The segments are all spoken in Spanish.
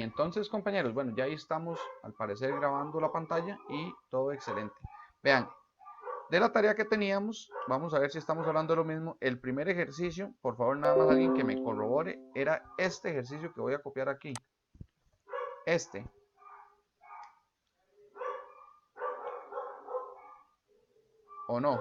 entonces compañeros, bueno, ya ahí estamos al parecer grabando la pantalla y todo excelente. Vean, de la tarea que teníamos, vamos a ver si estamos hablando de lo mismo. El primer ejercicio, por favor nada más alguien que me corrobore, era este ejercicio que voy a copiar aquí. Este. ¿O no?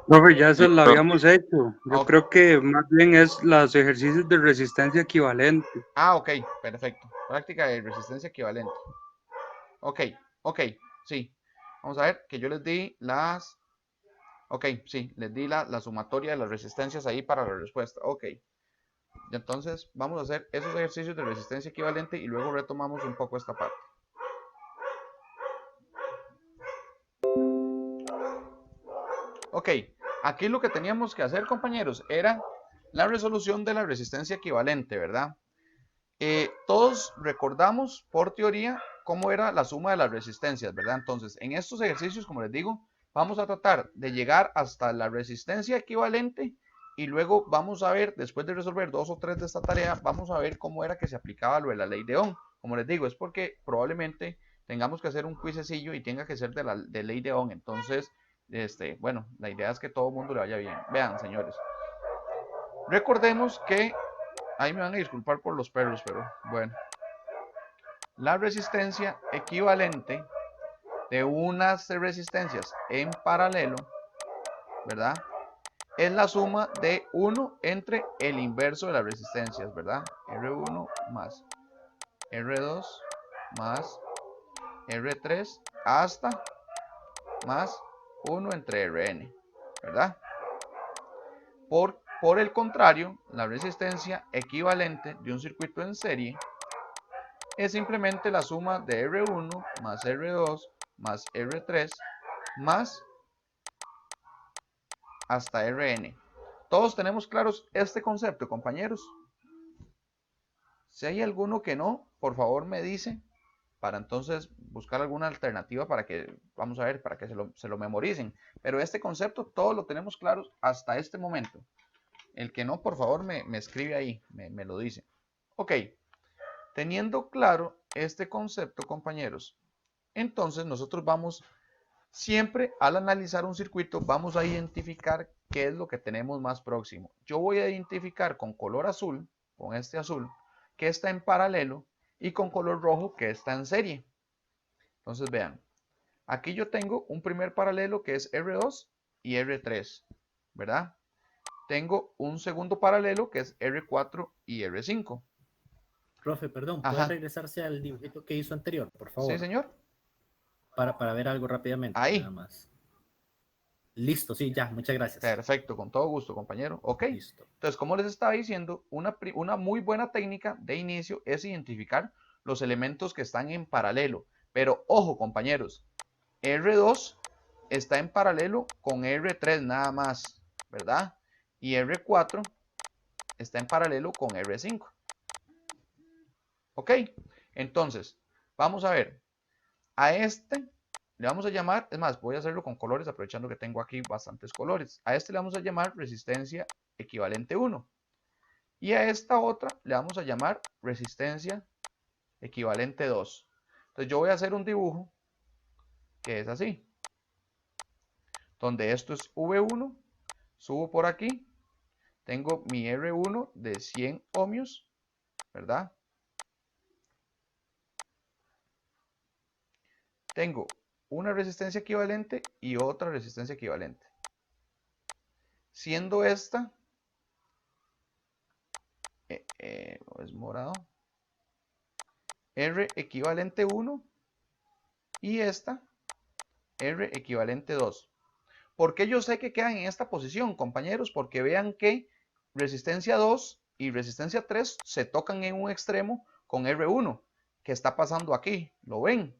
Profe, ya eso lo habíamos hecho. Yo Ok. creo que más bien es los ejercicios de resistencia equivalente. Ah, ok, perfecto. Práctica de resistencia equivalente. Ok, ok, sí. Vamos a ver que yo les di las... Ok, sí, les di la sumatoria de las resistencias ahí para la respuesta. Ok. Entonces vamos a hacer esos ejercicios de resistencia equivalente y luego retomamos un poco esta parte. Ok, aquí lo que teníamos que hacer, compañeros, era la resolución de la resistencia equivalente, ¿verdad? Todos recordamos por teoría cómo era la suma de las resistencias, ¿verdad? Entonces, en estos ejercicios, como les digo, vamos a tratar de llegar hasta la resistencia equivalente y luego vamos a ver, después de resolver 2 o 3 de esta tarea, vamos a ver cómo era que se aplicaba lo de la ley de Ohm. Como les digo, es porque probablemente tengamos que hacer un quizecillo y tenga que ser de la ley de Ohm. Entonces, bueno, la idea es que todo el mundo le vaya bien. Vean, señores. Recordemos que, ahí me van a disculpar por los perros, pero bueno. La resistencia equivalente de unas resistencias en paralelo, ¿verdad? Es la suma de 1 entre el inverso de las resistencias, ¿verdad? R1 más R2 más R3 hasta más 1 entre Rn, ¿verdad? Por el contrario, la resistencia equivalente de un circuito en serie es simplemente la suma de R1 más R2 más R3 más hasta Rn. ¿Todos tenemos claros este concepto, compañeros? Si hay alguno que no, por favor me dice para entonces buscar alguna alternativa para que, vamos a ver, para que se lo memoricen. Pero este concepto todos lo tenemos claros hasta este momento. El que no, por favor me escribe ahí, me lo dice. Ok, teniendo claro este concepto, compañeros, entonces nosotros vamos siempre al analizar un circuito, vamos a identificar qué es lo que tenemos más próximo. Yo voy a identificar con color azul, con este azul, que está en paralelo y con color rojo que está en serie. Entonces vean, aquí yo tengo un primer paralelo que es R2 y R3, ¿verdad? Tengo un segundo paralelo que es R4 y R5. Profe, perdón, ¿puede Ajá, regresarse al dibujito que hizo anterior, por sí favor? señor, Para ver algo rápidamente, nada ahí. más. Listo, sí, ya, muchas gracias. Perfecto, con todo gusto, compañero. Ok. Listo. Entonces, como les estaba diciendo, una muy buena técnica de inicio es identificar los elementos que están en paralelo. Pero ojo, compañeros, R2 está en paralelo con R3 nada más, ¿verdad? Y R4 está en paralelo con R5. Ok. Entonces, vamos a ver. A este le vamos a llamar, es más, voy a hacerlo con colores aprovechando que tengo aquí bastantes colores. A este le vamos a llamar resistencia equivalente 1. Y a esta otra le vamos a llamar resistencia equivalente 2. Entonces yo voy a hacer un dibujo que es así. Donde esto es V1, subo por aquí, tengo mi R1 de 100 ohmios, ¿verdad? Tengo una resistencia equivalente y otra resistencia equivalente. Siendo esta, es morado, R equivalente 1 y esta R equivalente 2. ¿Por qué yo sé que quedan en esta posición, compañeros? Porque vean que resistencia 2 y resistencia 3 se tocan en un extremo con R1, que está pasando aquí, ¿lo ven?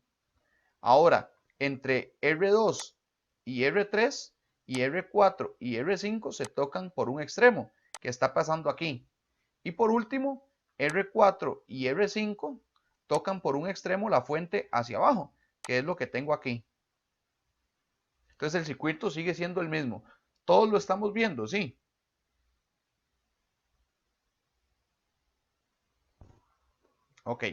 Ahora, entre R2 y R3 y R4 y R5 se tocan por un extremo, que está pasando aquí. Y por último, R4 y R5 tocan por un extremo la fuente hacia abajo, que es lo que tengo aquí. Entonces el circuito sigue siendo el mismo. Todos lo estamos viendo, ¿sí? Ok.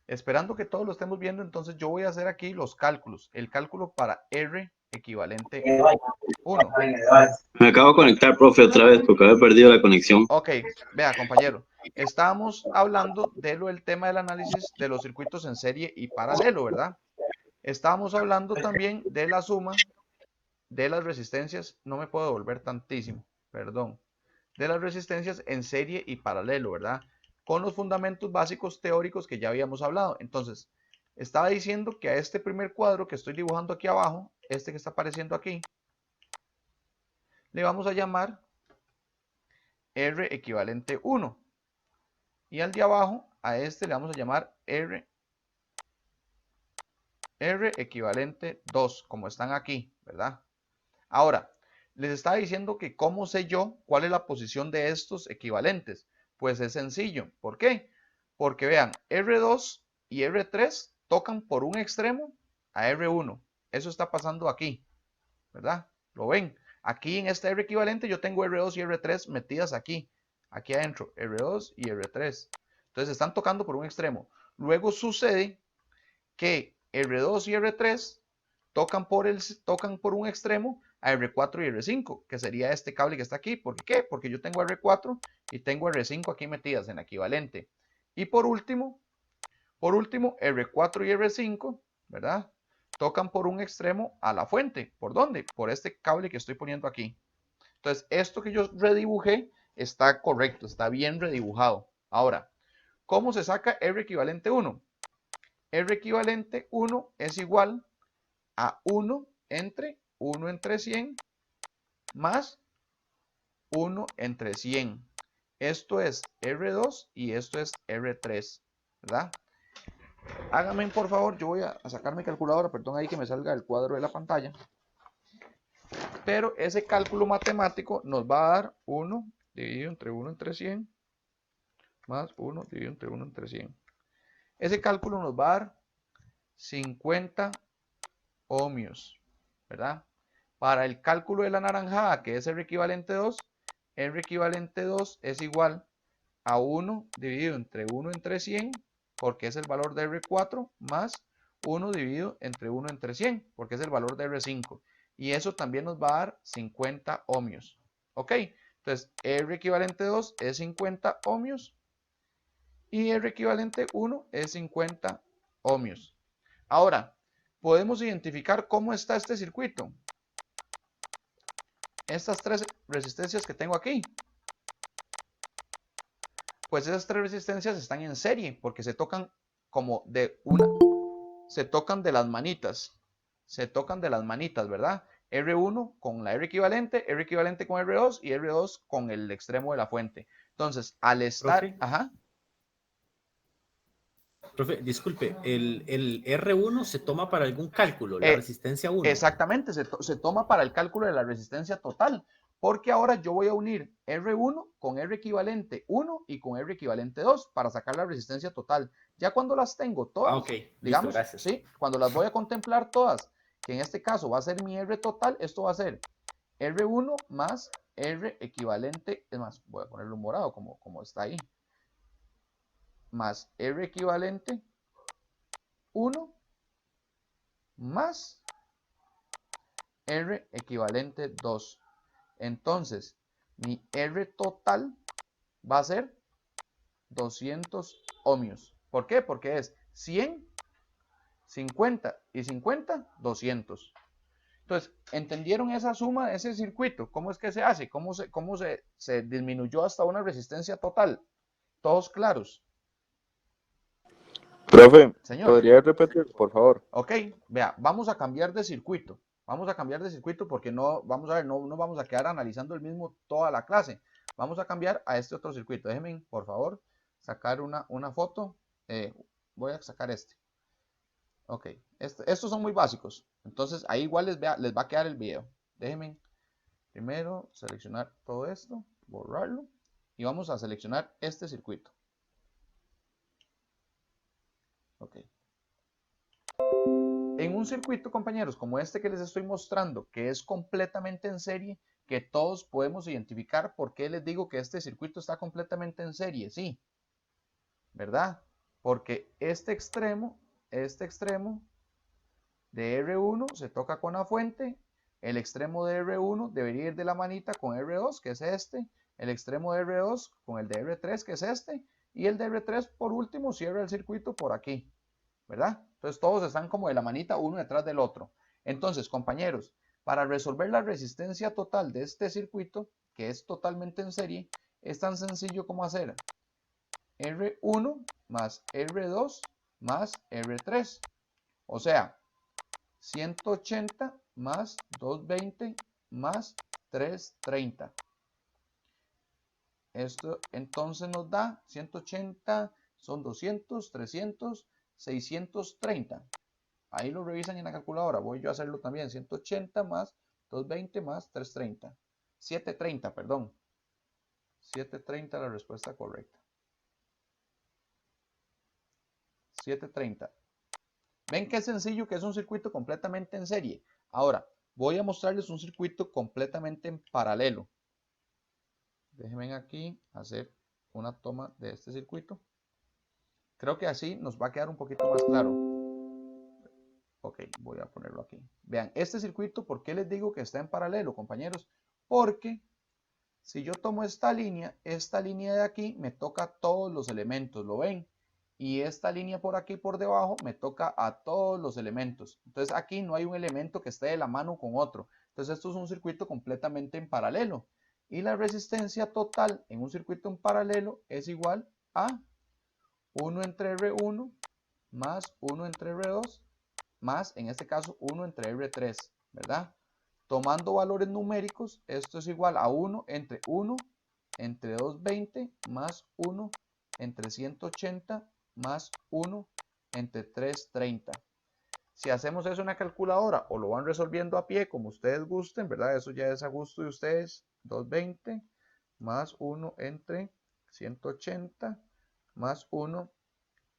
Esperando que todos lo estemos viendo, entonces yo voy a hacer aquí los cálculos. El cálculo para R equivalente 1. Me acabo de conectar, profe, otra vez porque había perdido la conexión. Ok, vea, compañero. Estábamos hablando del tema del análisis de los circuitos en serie y paralelo, ¿verdad? Estábamos hablando también de la suma de las resistencias. No me puedo devolver tantísimo, perdón. De las resistencias en serie y paralelo, ¿verdad? Con los fundamentos básicos teóricos que ya habíamos hablado. Entonces, estaba diciendo que a este primer cuadro que estoy dibujando aquí abajo, este que está apareciendo aquí, le vamos a llamar R equivalente 1. Y al de abajo, a este le vamos a llamar R equivalente 2, como están aquí, ¿verdad? Ahora, les estaba diciendo que cómo sé yo cuál es la posición de estos equivalentes. Pues es sencillo. ¿Por qué? Porque vean, R2 y R3 tocan por un extremo a R1. Eso está pasando aquí, ¿verdad? ¿Lo ven? Aquí en este R equivalente yo tengo R2 y R3 metidas aquí adentro, R2 y R3. Entonces están tocando por un extremo. Luego sucede que R2 y R3 tocan por un extremo a R4 y R5, que sería este cable que está aquí. ¿Por qué? Porque yo tengo R4 y tengo R5 aquí metidas en la equivalente. Y por último, R4 y R5, ¿verdad? Tocan por un extremo a la fuente. ¿Por dónde? Por este cable que estoy poniendo aquí. Entonces, esto que yo redibujé está correcto, está bien redibujado. Ahora, ¿cómo se saca R equivalente 1? R equivalente 1 es igual a 1 entre 100 más 1 entre 100. Esto es R2 y esto es R3, ¿verdad? Háganme por favor, yo voy a sacar mi calculadora, perdón ahí que me salga el cuadro de la pantalla. Pero ese cálculo matemático nos va a dar 1 dividido entre 1 entre 100 más 1 dividido entre 1 entre 100. Ese cálculo nos va a dar 50 ohmios, ¿verdad? Para el cálculo de la naranjada, que es R equivalente 2, R equivalente 2 es igual a 1 dividido entre 1 entre 100, porque es el valor de R4, más 1 dividido entre 1 entre 100, porque es el valor de R5. Y eso también nos va a dar 50 ohmios. ¿Ok? Entonces, R equivalente 2 es 50 ohmios y R equivalente 1 es 50 ohmios. Ahora, podemos identificar cómo está este circuito. Estas tres resistencias que tengo aquí, pues esas tres resistencias están en serie porque se tocan como de una, se tocan de las manitas, ¿verdad? R1 con la R equivalente con R2 y R2 con el extremo de la fuente. Entonces, al estar, Profe, ajá. Profe, disculpe, el R1 se toma para algún cálculo, la resistencia 1. Exactamente, se toma para el cálculo de la resistencia total, porque ahora yo voy a unir R1 con R equivalente 1 y con R equivalente 2 para sacar la resistencia total. Ya cuando las tengo todas, Ok, digamos, listo, gracias. sí, cuando las voy a contemplar todas, que en este caso va a ser mi R total, esto va a ser R1 más R equivalente, es más, voy a ponerlo morado como está ahí, más R equivalente 1 más R equivalente 2. Entonces, mi R total va a ser 200 ohmios. ¿Por qué? Porque es 100, 50 y 50, 200. Entonces, ¿entendieron esa suma, ese circuito? ¿Cómo es que se hace? ¿Cómo se disminuyó hasta una resistencia total? ¿Todos claros? Profe, Señor. ¿podría repetir, por favor? Ok, vea, vamos a cambiar de circuito. Vamos a cambiar de circuito porque no, vamos a ver, no vamos a quedar analizando el mismo toda la clase. Vamos a cambiar a este otro circuito. Déjenme, por favor, sacar una foto. Voy a sacar este. Ok, estos son muy básicos. Entonces, ahí igual les va a quedar el video. Déjenme primero seleccionar todo esto, borrarlo. Y vamos a seleccionar este circuito. Ok. En un circuito, compañeros, como este que les estoy mostrando, que es completamente en serie, que todos podemos identificar, ¿por qué les digo que este circuito está completamente en serie? Sí, ¿verdad? Porque este extremo de R1 se toca con la fuente, el extremo de R1 debería ir de la manita con R2, que es este, el extremo de R2 con el de R3, que es este, y el de R3 por último cierra el circuito por aquí, ¿verdad? Entonces todos están como de la manita uno detrás del otro. Entonces, compañeros, para resolver la resistencia total de este circuito, que es totalmente en serie, es tan sencillo como hacer R1 más R2 más R3. O sea, 180 más 220 más 330. Esto entonces nos da 180, son 200, 300, 630. Ahí lo revisan en la calculadora. Voy yo a hacerlo también. 180 más 220 más 330. 730, perdón. 730 la respuesta correcta. 730. Ven qué sencillo que es un circuito completamente en serie. Ahora, voy a mostrarles un circuito completamente en paralelo. Déjenme aquí hacer una toma de este circuito. Creo que así nos va a quedar un poquito más claro. Ok, voy a ponerlo aquí. Vean, este circuito, ¿por qué les digo que está en paralelo, compañeros? Porque si yo tomo esta línea de aquí me toca todos los elementos, ¿lo ven? Y esta línea por aquí por debajo me toca a todos los elementos. Entonces aquí no hay un elemento que esté de la mano con otro. Entonces esto es un circuito completamente en paralelo. Y la resistencia total en un circuito en paralelo es igual a 1 entre R1 más 1 entre R2 más, en este caso, 1 entre R3, ¿verdad? Tomando valores numéricos, esto es igual a 1 entre 220 más 1 entre 180 más 1 entre 330. Si hacemos eso en la calculadora o lo van resolviendo a pie como ustedes gusten, ¿verdad? Eso ya es a gusto de ustedes. 220 más 1 entre 180 más 1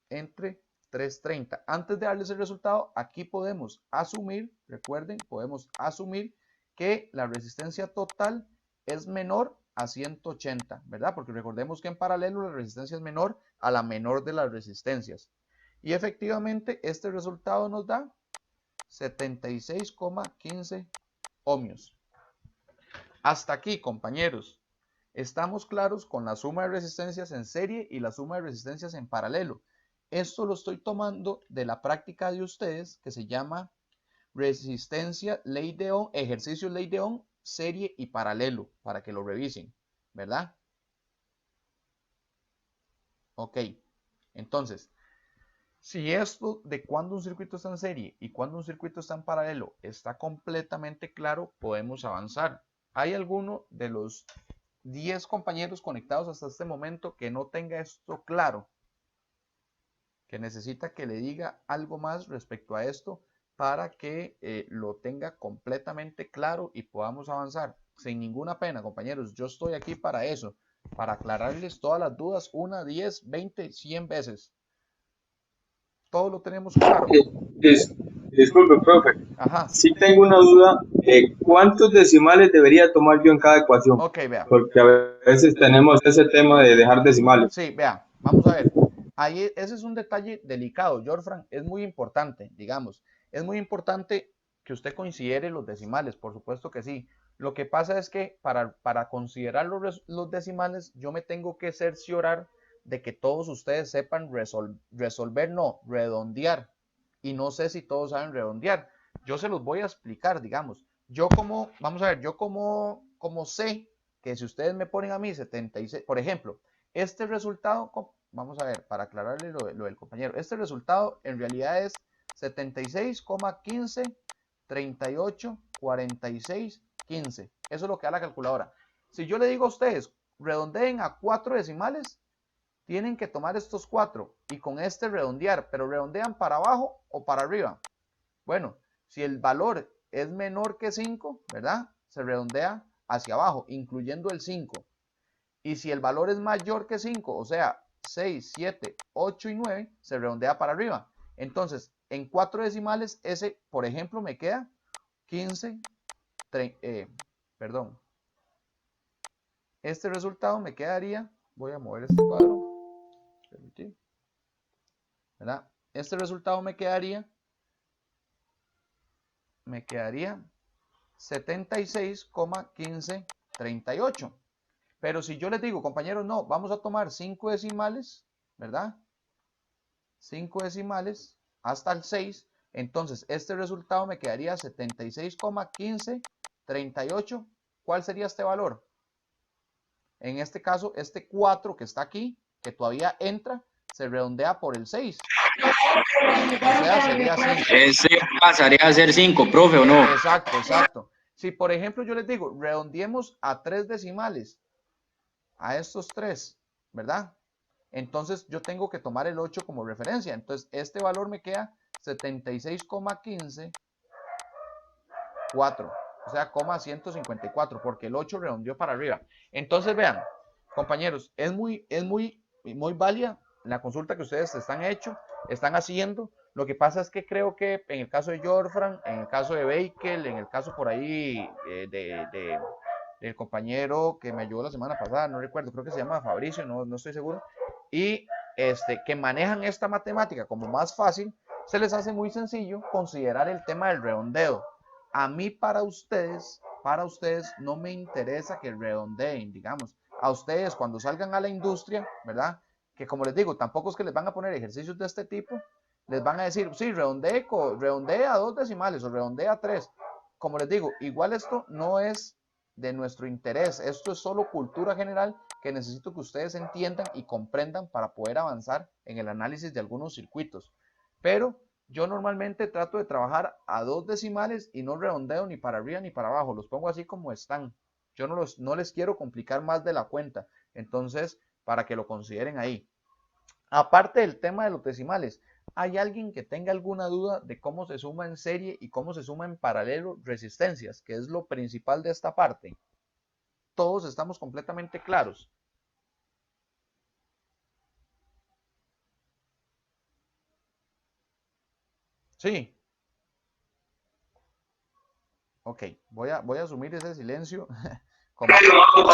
entre 330. Antes de darles el resultado, aquí podemos asumir, recuerden, podemos asumir que la resistencia total es menor a 180, ¿verdad? Porque recordemos que en paralelo la resistencia es menor a la menor de las resistencias. Y efectivamente este resultado nos da 76,15 ohmios. Hasta aquí, compañeros. Estamos claros con la suma de resistencias en serie y la suma de resistencias en paralelo. Esto lo estoy tomando de la práctica de ustedes que se llama resistencia, ley de Ohm, ejercicio ley de Ohm, serie y paralelo, para que lo revisen, ¿verdad? Ok, entonces, si esto de cuando un circuito está en serie y cuando un circuito está en paralelo está completamente claro, podemos avanzar. ¿Hay alguno de los 10 compañeros conectados hasta este momento que no tenga esto claro? Que necesita que le diga algo más respecto a esto para que lo tenga completamente claro y podamos avanzar. Sin ninguna pena, compañeros, yo estoy aquí para eso, para aclararles todas las dudas 1, 10, 20, 100 veces. Todo lo tenemos claro. Disculpe, profe. Ajá. Sí tengo una duda. ¿Cuántos decimales debería tomar yo en cada ecuación? Ok, vea. Porque a veces tenemos ese tema de dejar decimales. Sí, vea, vamos a ver. Ahí, ese es un detalle delicado, Jorfran, es muy importante, digamos. Es muy importante que usted considere los decimales, por supuesto que sí. Lo que pasa es que para considerar los decimales, yo me tengo que cerciorar de que todos ustedes sepan resolver, no, redondear. Y no sé si todos saben redondear. Yo se los voy a explicar, digamos. Vamos a ver, yo como sé que si ustedes me ponen a mí 76, por ejemplo, este resultado, vamos a ver, para aclararle lo del compañero, este resultado en realidad es 76,15, 38, 46, 15. Eso es lo que da la calculadora. Si yo le digo a ustedes, redondeen a 4 decimales, tienen que tomar estos 4 y con este redondear, pero redondean para abajo o para arriba. Bueno, si el valor es menor que 5, ¿verdad? Se redondea hacia abajo, incluyendo el 5. Y si el valor es mayor que 5, o sea, 6, 7, 8 y 9, se redondea para arriba. Entonces, en 4 decimales, ese, por ejemplo, me queda 15, perdón. Este resultado me quedaría, voy a mover este cuadro, ¿verdad? Este resultado me quedaría 76,1538. Pero si yo les digo, compañeros, no, vamos a tomar 5 decimales, ¿verdad? 5 decimales hasta el 6, entonces este resultado me quedaría 76,1538. ¿Cuál sería este valor? En este caso, este 4 que está aquí, que todavía entra, se redondea por el 6. O sea, sería 5. Ese pasaría a ser 5, profe, ¿o no? Exacto, exacto. Si, por ejemplo, yo les digo, redondeemos a 3 decimales, a estos 3, ¿verdad? Entonces, yo tengo que tomar el 8 como referencia. Entonces, este valor me queda 76,154. O sea, 154, porque el 8 redondeó para arriba. Entonces, vean, compañeros, es muy válida la consulta que ustedes están haciendo. Lo que pasa es que creo que en el caso de Jorfran, en el caso de Beikel, en el caso por ahí del compañero que me ayudó la semana pasada, no recuerdo, creo que se llama Fabricio, no estoy seguro, y que manejan esta matemática como más fácil, se les hace muy sencillo considerar el tema del redondeo. A mí, para ustedes no me interesa que redondeen, digamos. A ustedes cuando salgan a la industria, ¿verdad? Que como les digo, tampoco es que les van a poner ejercicios de este tipo, les van a decir, sí, redondee a 2 decimales o redondee a 3. Como les digo, igual esto no es de nuestro interés, esto es solo cultura general que necesito que ustedes entiendan y comprendan para poder avanzar en el análisis de algunos circuitos. Pero yo normalmente trato de trabajar a 2 decimales y no redondeo ni para arriba ni para abajo, los pongo así como están. Yo no les quiero complicar más de la cuenta, entonces para que lo consideren ahí. Aparte del tema de los decimales, ¿hay alguien que tenga alguna duda de cómo se suma en serie y cómo se suma en paralelo resistencias, que es lo principal de esta parte? Todos estamos completamente claros. Sí. Ok, voy a asumir ese silencio.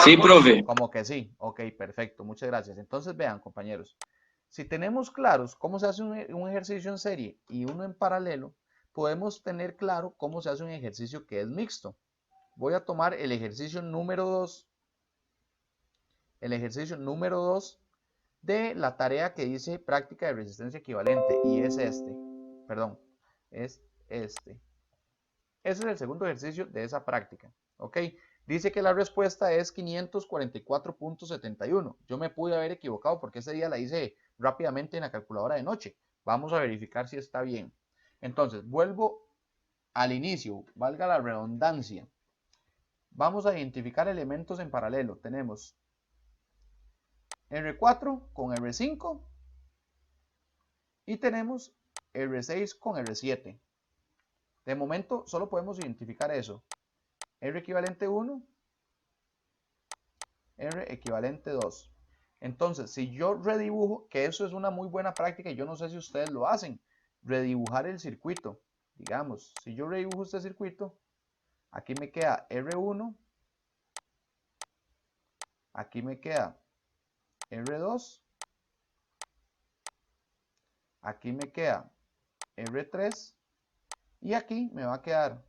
Sí, profe. Como que sí. Ok, perfecto. Muchas gracias. Entonces, vean, compañeros. Si tenemos claros cómo se hace un ejercicio en serie y uno en paralelo, podemos tener claro cómo se hace un ejercicio que es mixto. Voy a tomar el ejercicio número 2. El ejercicio número 2 de la tarea que dice práctica de resistencia equivalente. Y es este. Perdón. Es este. Ese es el segundo ejercicio de esa práctica. ¿Ok? Dice que la respuesta es 544.71. Yo me pude haber equivocado porque ese día la hice rápidamente en la calculadora de noche. Vamos a verificar si está bien. Entonces, vuelvo al inicio, valga la redundancia. Vamos a identificar elementos en paralelo. Tenemos R4 con R5 y tenemos R6 con R7. De momento solo podemos identificar eso. R equivalente 1, R equivalente 2. Entonces, si yo redibujo, que eso es una muy buena práctica y yo no sé si ustedes lo hacen, redibujar el circuito. Digamos, si yo redibujo este circuito, aquí me queda R1, aquí me queda R2, aquí me queda R3 y aquí me va a quedar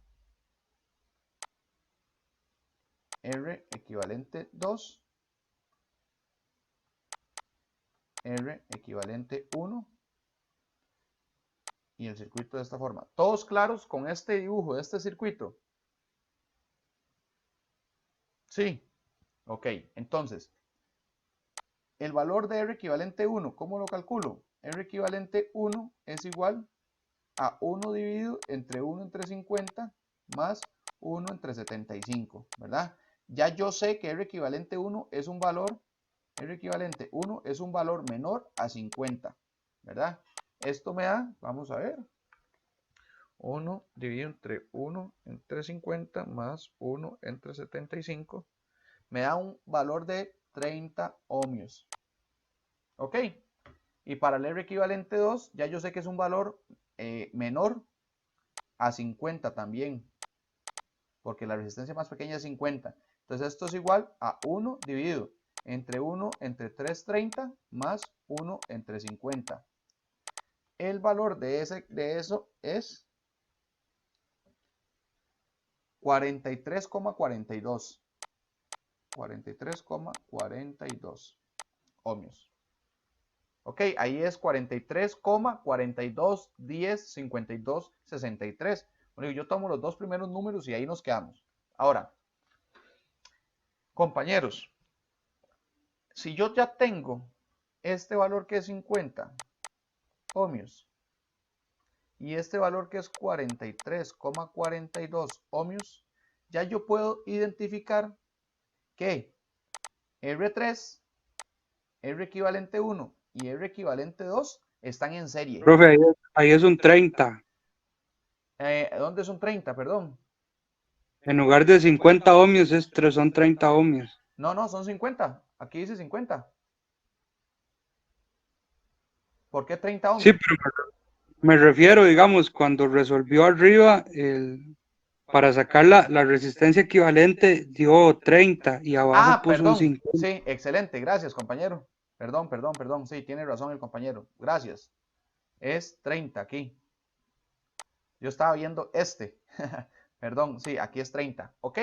R equivalente 2, R equivalente 1 y el circuito de esta forma. ¿Todos claros con este dibujo de este circuito? Sí. Ok, entonces, el valor de R equivalente 1, ¿cómo lo calculo? R equivalente 1 es igual a 1 dividido entre 1 entre 50 más 1 entre 75, ¿verdad? Ya yo sé que R equivalente 1 es un valor, R equivalente 1 es un valor menor a 50, ¿verdad? Esto me da, vamos a ver, 1 dividido entre 1 entre 50 más 1 entre 75, me da un valor de 30 ohmios. ¿Ok? Y para el R equivalente 2, ya yo sé que es un valor menor a 50 también, porque la resistencia más pequeña es 50. Entonces esto es igual a 1 dividido entre 1 entre 330 más 1 entre 50. El valor de eso es 43,42. 43,42 ohmios. Ok, ahí es 43,42, 10, 52, 63. Bueno, yo tomo los dos primeros números y ahí nos quedamos. Ahora, compañeros, si yo ya tengo este valor que es 50 ohmios y este valor que es 43,42 ohmios, ya yo puedo identificar que R3, R equivalente 1 y R equivalente 2 están en serie. Profe, ahí es un 30. ¿Dónde son 30? Perdón. En lugar de 50 ohmios, son 30 ohmios. No, son 50. Aquí dice 50. ¿Por qué 30 ohmios? Sí, pero me refiero, digamos, cuando resolvió arriba, para sacar la resistencia equivalente, dio 30 y abajo puso un Perdón. 50. Sí, excelente. Gracias, compañero. Perdón. Sí, tiene razón el compañero. Gracias. Es 30 aquí. Yo estaba viendo este. Perdón, sí, aquí es 30. Ok.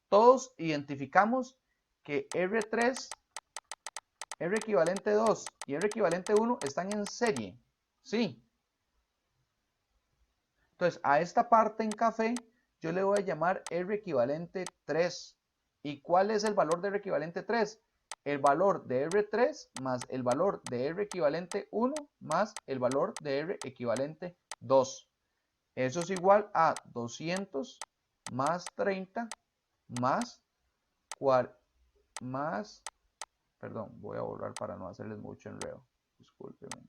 Todos identificamos que R3, R equivalente 2 y R equivalente 1 están en serie. Sí. Entonces, a esta parte en café, yo le voy a llamar R equivalente 3. ¿Y cuál es el valor de R equivalente 3? El valor de R3 más el valor de R equivalente 1 más el valor de R equivalente 2. Eso es igual a 200 más 30 perdón, voy a borrar para no hacerles mucho enredo. Discúlpenme.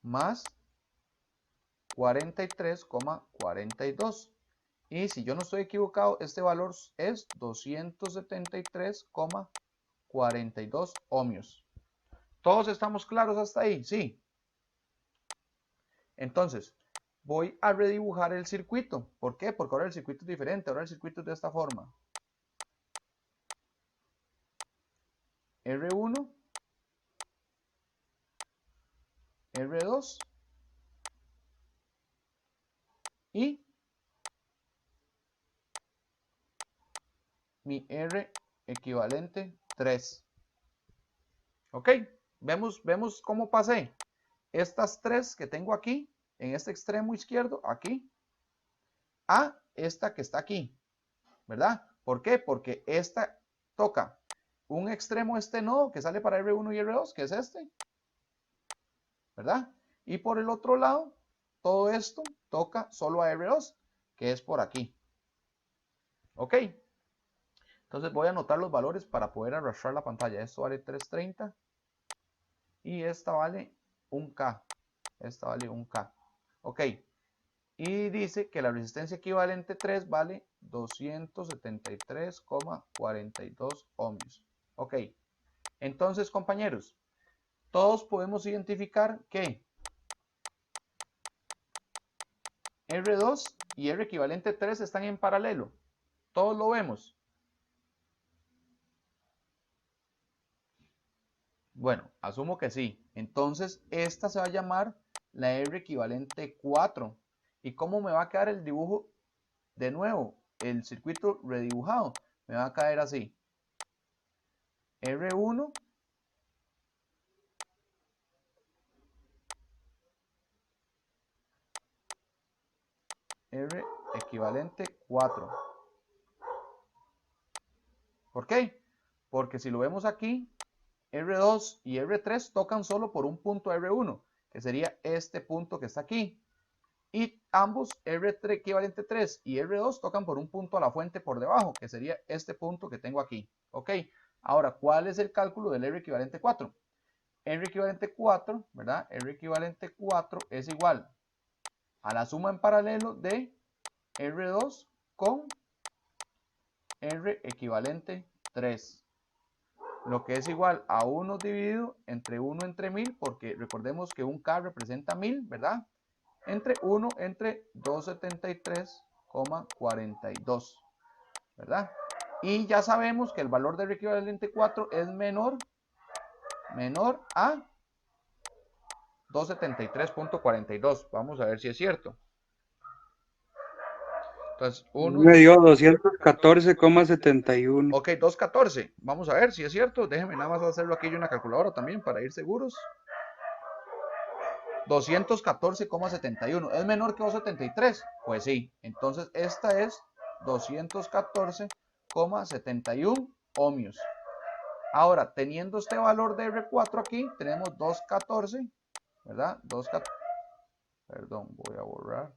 Más 43,42. Y si yo no estoy equivocado, este valor es 273,42 ohmios. ¿Todos estamos claros hasta ahí? Sí. Entonces, voy a redibujar el circuito. ¿Por qué? Porque ahora el circuito es diferente. Ahora el circuito es de esta forma. R1, R2 y mi R equivalente 3. ¿Ok? Vemos cómo pasé estas tres que tengo aquí, en este extremo izquierdo, aquí, a esta que está aquí, ¿verdad? ¿Por qué? Porque esta toca un extremo, este nodo que sale para R1 y R2, que es este, ¿verdad? Y por el otro lado, todo esto toca solo a R2, que es por aquí. ¿Ok? Entonces voy a anotar los valores para poder arrastrar la pantalla. Esto vale 330 y esta vale 1K. Esta vale 1K. Ok. Y dice que la resistencia equivalente 3 vale 273,42 ohmios. Ok. Entonces, compañeros, todos podemos identificar que R2 y R equivalente 3 están en paralelo. Todos lo vemos. Bueno, asumo que sí. Entonces, esta se va a llamar la R equivalente 4. ¿Y cómo me va a quedar el dibujo? De nuevo, el circuito redibujado. Me va a caer así. R1. R equivalente 4. ¿Por qué? Porque si lo vemos aquí, R2 y R3 tocan solo por un punto R1, que sería este punto que está aquí. Y ambos R3 equivalente 3 y R2 tocan por un punto a la fuente por debajo, que sería este punto que tengo aquí. Ok, ahora, ¿cuál es el cálculo del R equivalente 4? R equivalente 4, ¿verdad? R equivalente 4 es igual a la suma en paralelo de R2 con R equivalente 3. lo que es igual a 1 dividido entre 1 entre 1000, porque recordemos que un K representa 1000, ¿verdad? Entre 1 entre 273,42, ¿verdad? Y ya sabemos que el valor del R equivalente 4 es menor a 273,42. Vamos a ver si es cierto. Entonces, Me dio 214,71. Ok, 214. Vamos a ver si es cierto. Déjenme nada más hacerlo aquí en una calculadora también para ir seguros. 214,71. ¿Es menor que 273? Pues sí. Entonces, esta es 214,71 ohmios. Ahora, teniendo este valor de R4 aquí, tenemos 214, ¿verdad? 214. Perdón, voy a borrar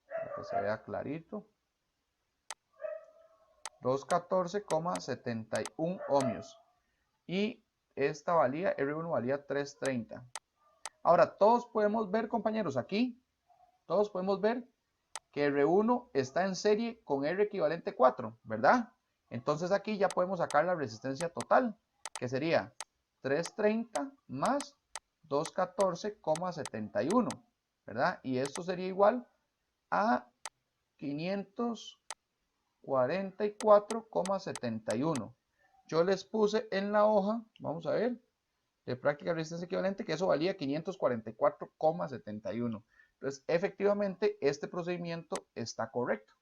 para que se vea clarito. 214,71 ohmios. Y esta valía, R1 valía 330. Ahora, todos podemos ver, compañeros, aquí, todos podemos ver que R1 está en serie con R equivalente 4, ¿verdad? Entonces aquí ya podemos sacar la resistencia total, que sería 330 más 214,71, ¿verdad? Y esto sería igual a 544,71. Yo les puse en la hoja, vamos a ver, de práctica de resistencia equivalente, que eso valía 544,71. Entonces, efectivamente, este procedimiento está correcto,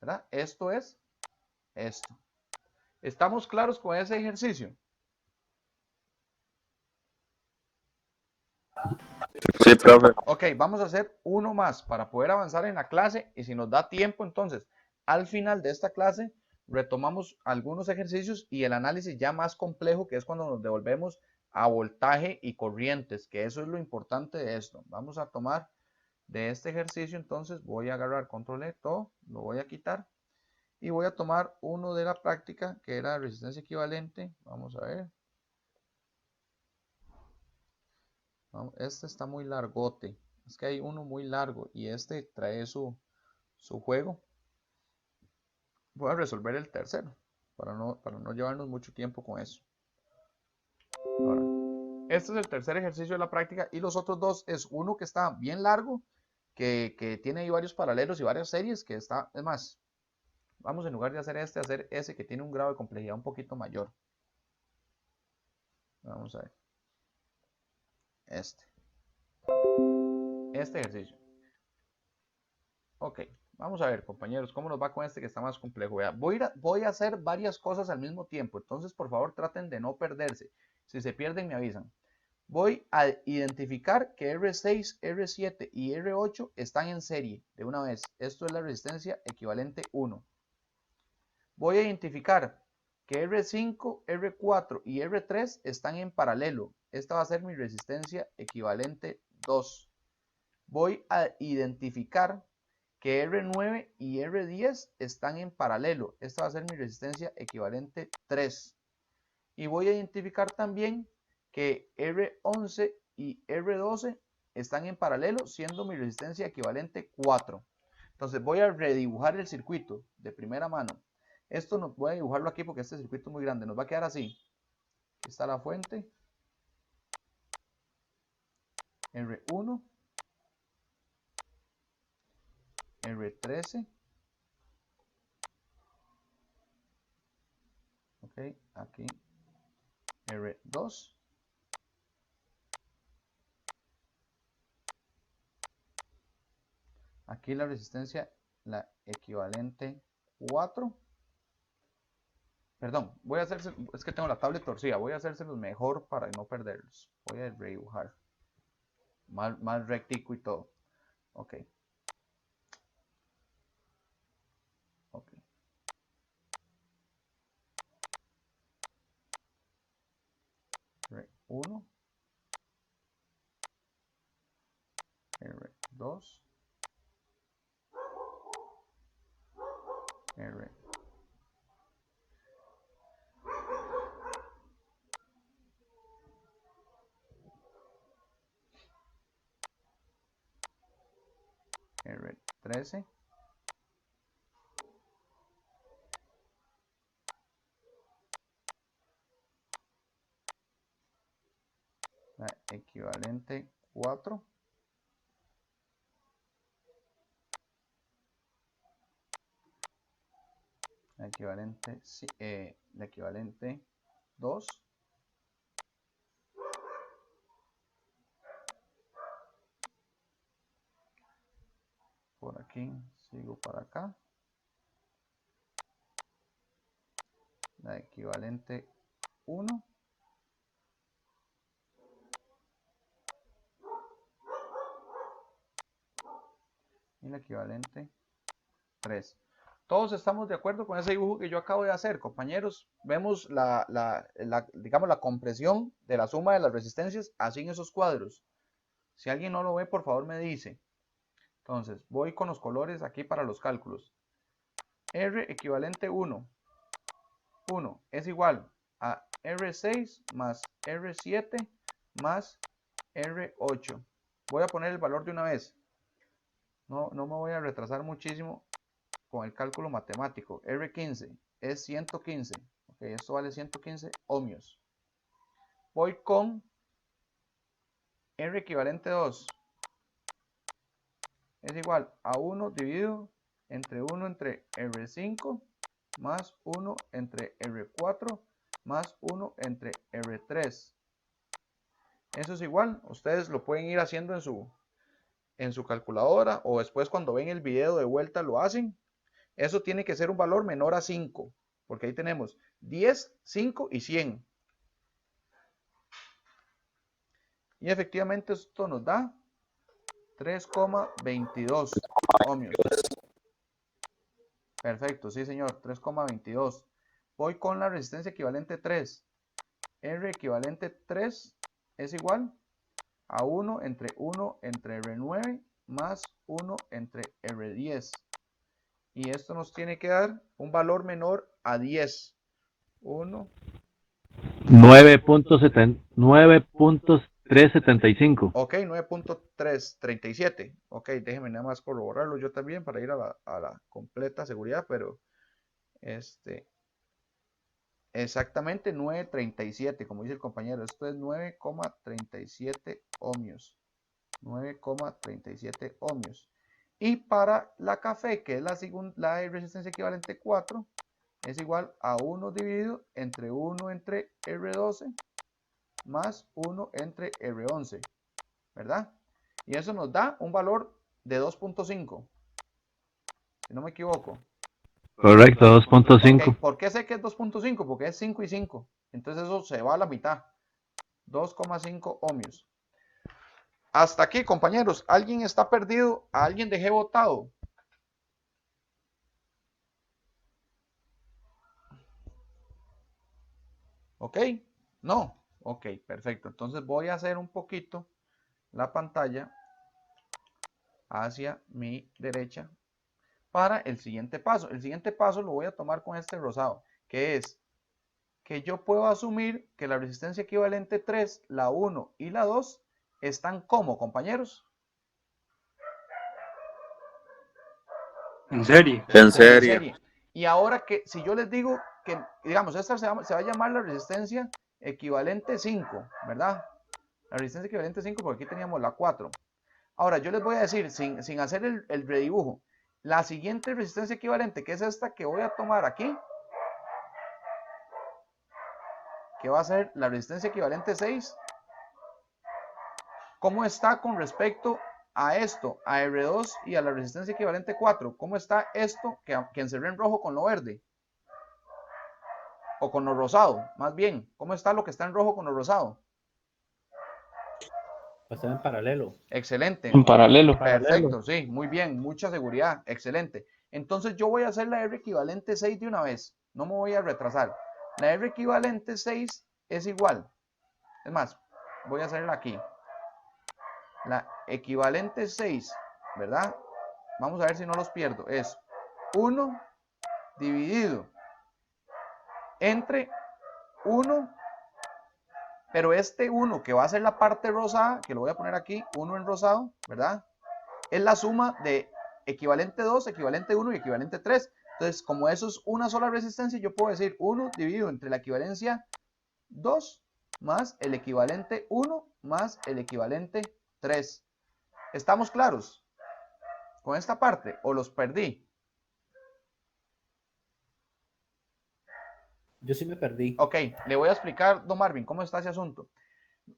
¿verdad? Esto es esto. ¿Estamos claros con ese ejercicio? Sí, profe. Ok, vamos a hacer uno más para poder avanzar en la clase y si nos da tiempo, entonces, al final de esta clase, retomamos algunos ejercicios y el análisis ya más complejo, que es cuando nos devolvemos a voltaje y corrientes, que eso es lo importante de esto. Vamos a tomar de este ejercicio, entonces voy a agarrar control E, todo, lo voy a quitar y voy a tomar uno de la práctica, que era resistencia equivalente. Vamos a ver. Este está muy largote. Es que hay uno muy largo y este trae su juego. Voy a resolver el tercero para no llevarnos mucho tiempo con eso. Ahora, este es el tercer ejercicio de la práctica y los otros dos es uno que está bien largo, que tiene ahí varios paralelos y varias series, que está, es más, vamos en lugar de hacer este, hacer ese que tiene un grado de complejidad un poquito mayor. Vamos a ver. Este ejercicio. Ok, vamos a ver, compañeros, cómo nos va con este que está más complejo. Vea, voy a hacer varias cosas al mismo tiempo, entonces por favor traten de no perderse. Si se pierden, me avisan. Voy a identificar que R6, R7 y R8 están en serie de una vez. Esto es la resistencia equivalente 1. Voy a identificar que R5, R4 y R3 están en paralelo. Esta va a ser mi resistencia equivalente 2. Voy a identificar que R9 y R10 están en paralelo. Esta va a ser mi resistencia equivalente 3. Y voy a identificar también que R11 y R12 están en paralelo, siendo mi resistencia equivalente 4. Entonces voy a redibujar el circuito de primera mano. Esto no voy a dibujarlo aquí porque este circuito es muy grande. Nos va a quedar así. Aquí está la fuente. R1. R13. Ok, aquí. R2. Aquí la resistencia, la equivalente 4. Perdón, voy a hacerse, es que tengo la tablet torcida, voy a hacérselos mejor para no perderlos. Voy a redibujar. Más rectico y todo. Ok. Ok. R1. R2. R. R13. la equivalente 4. La equivalente 2. Por aquí, sigo para acá. La equivalente 1. Y la equivalente 3. Todos estamos de acuerdo con ese dibujo que yo acabo de hacer, compañeros. Vemos digamos, la compresión de la suma de las resistencias así en esos cuadros. Si alguien no lo ve, por favor me dice. Entonces, voy con los colores aquí para los cálculos. R equivalente 1. 1 es igual a R6 más R7 más R8. Voy a poner el valor de una vez. No me voy a retrasar muchísimo con el cálculo matemático. R15 es 115. Ok, esto vale 115 ohmios. Voy con R equivalente 2. Es igual a 1 dividido entre 1 entre R5 más 1 entre R4 más 1 entre R3. Eso es igual. Ustedes lo pueden ir haciendo en su calculadora o después cuando ven el video de vuelta lo hacen. Eso tiene que ser un valor menor a 5, porque ahí tenemos 10, 5 y 100. Y efectivamente esto nos da 3,22 ohmios. Perfecto, sí señor, 3,22. Voy con la resistencia equivalente 3. R equivalente 3 es igual a 1 entre R9 más 1 entre R10. Y esto nos tiene que dar un valor menor a 10. 9.375. Ok, 9.337. Ok, déjenme nada más corroborarlo yo también para ir a la completa seguridad, pero exactamente 9.37, como dice el compañero. Esto es 9,37 ohmios. 9,37 ohmios. Y para la café, que es la resistencia equivalente 4, es igual a 1 dividido entre 1 entre R12 más 1 entre R11, ¿verdad? Y eso nos da un valor de 2.5, si no me equivoco. Correcto, 2.5. Okay, ¿por qué sé que es 2.5? Porque es 5 y 5. Entonces eso se va a la mitad. 2,5 ohmios. Hasta aquí, compañeros. ¿Alguien está perdido? ¿A alguien dejé botado? ¿Ok? No. Ok, perfecto. Entonces voy a hacer un poquito la pantalla hacia mi derecha para el siguiente paso. El siguiente paso lo voy a tomar con este rosado, que es que yo puedo asumir que la resistencia equivalente 3, la 1 y la 2 están como, compañeros. En serie. En serie. Y ahora que, si yo les digo que, digamos, esta se va a llamar la resistencia equivalente 5, ¿verdad? La resistencia equivalente 5, porque aquí teníamos la 4. Ahora, yo les voy a decir, sin hacer el redibujo, la siguiente resistencia equivalente, que es esta que voy a tomar aquí, que va a ser la resistencia equivalente 6, ¿cómo está con respecto a esto, a R2 y a la resistencia equivalente 4? ¿Cómo está esto que encerré en rojo con lo verde? O con lo rosado, más bien. ¿Cómo está lo que está en rojo con lo rosado? Está en paralelo. Excelente. En paralelo. Perfecto, sí, muy bien, mucha seguridad, excelente. Entonces yo voy a hacer la R equivalente 6 de una vez, no me voy a retrasar. La R equivalente 6 es igual, es más, voy a hacerla aquí. La equivalente 6, ¿verdad? Vamos a ver si no los pierdo. Es 1 dividido entre 1, pero este 1 que va a ser la parte rosada, que lo voy a poner aquí, 1 en rosado, ¿verdad? Es la suma de equivalente 2, equivalente 1 y equivalente 3. Entonces, como eso es una sola resistencia, yo puedo decir 1 dividido entre la equivalencia 2 más el equivalente 1 más el equivalente 3. ¿Estamos claros con esta parte o los perdí? Yo sí me perdí. Ok, le voy a explicar, don Marvin, cómo está ese asunto.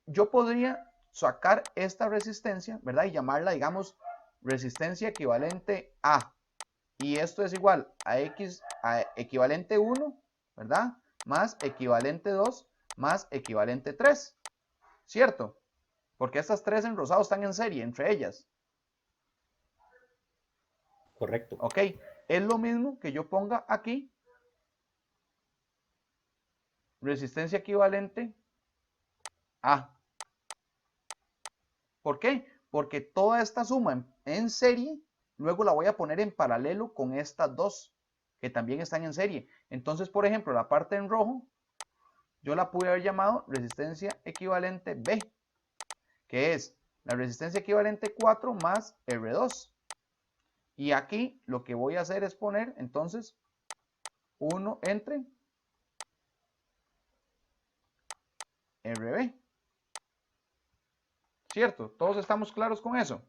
Yo podría sacar esta resistencia, ¿verdad? Y llamarla, digamos, resistencia equivalente A. Y esto es igual a X, a equivalente 1, ¿verdad? Más equivalente 2, más equivalente 3. ¿Cierto? Porque estas tres en rosado están en serie entre ellas. Correcto. Ok, es lo mismo que yo ponga aquí resistencia equivalente A. ¿Por qué? Porque toda esta suma en serie, luego la voy a poner en paralelo con estas dos, que también están en serie. Entonces, por ejemplo, la parte en rojo, yo la pude haber llamado resistencia equivalente B, que es la resistencia equivalente 4 más R2. Y aquí lo que voy a hacer es poner, entonces, 1 entre RB. ¿Cierto? ¿Todos estamos claros con eso?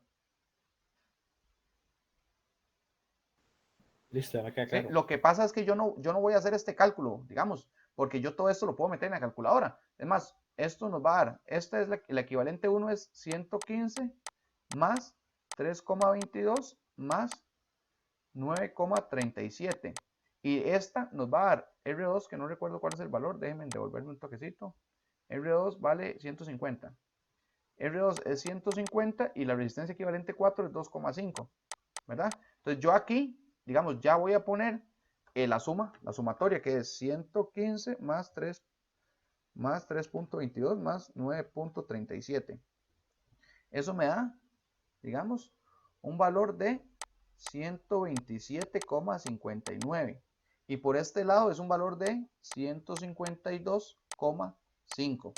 Listo, ya me queda claro. Sí, lo que pasa es que yo no voy a hacer este cálculo, digamos, porque yo todo esto lo puedo meter en la calculadora. Es más, esto nos va a dar, esta es el equivalente 1 es 115 más 3,22 más 9,37. Y esta nos va a dar R2, que no recuerdo cuál es el valor, déjenme devolverme un toquecito. R2 vale 150. R2 es 150 y la resistencia equivalente 4 es 2,5, ¿verdad? Entonces yo aquí, digamos, ya voy a poner la sumatoria, que es 115 más 3 más 3.22 más 9.37. Eso me da, digamos, un valor de 127,59. Y por este lado es un valor de 152,5.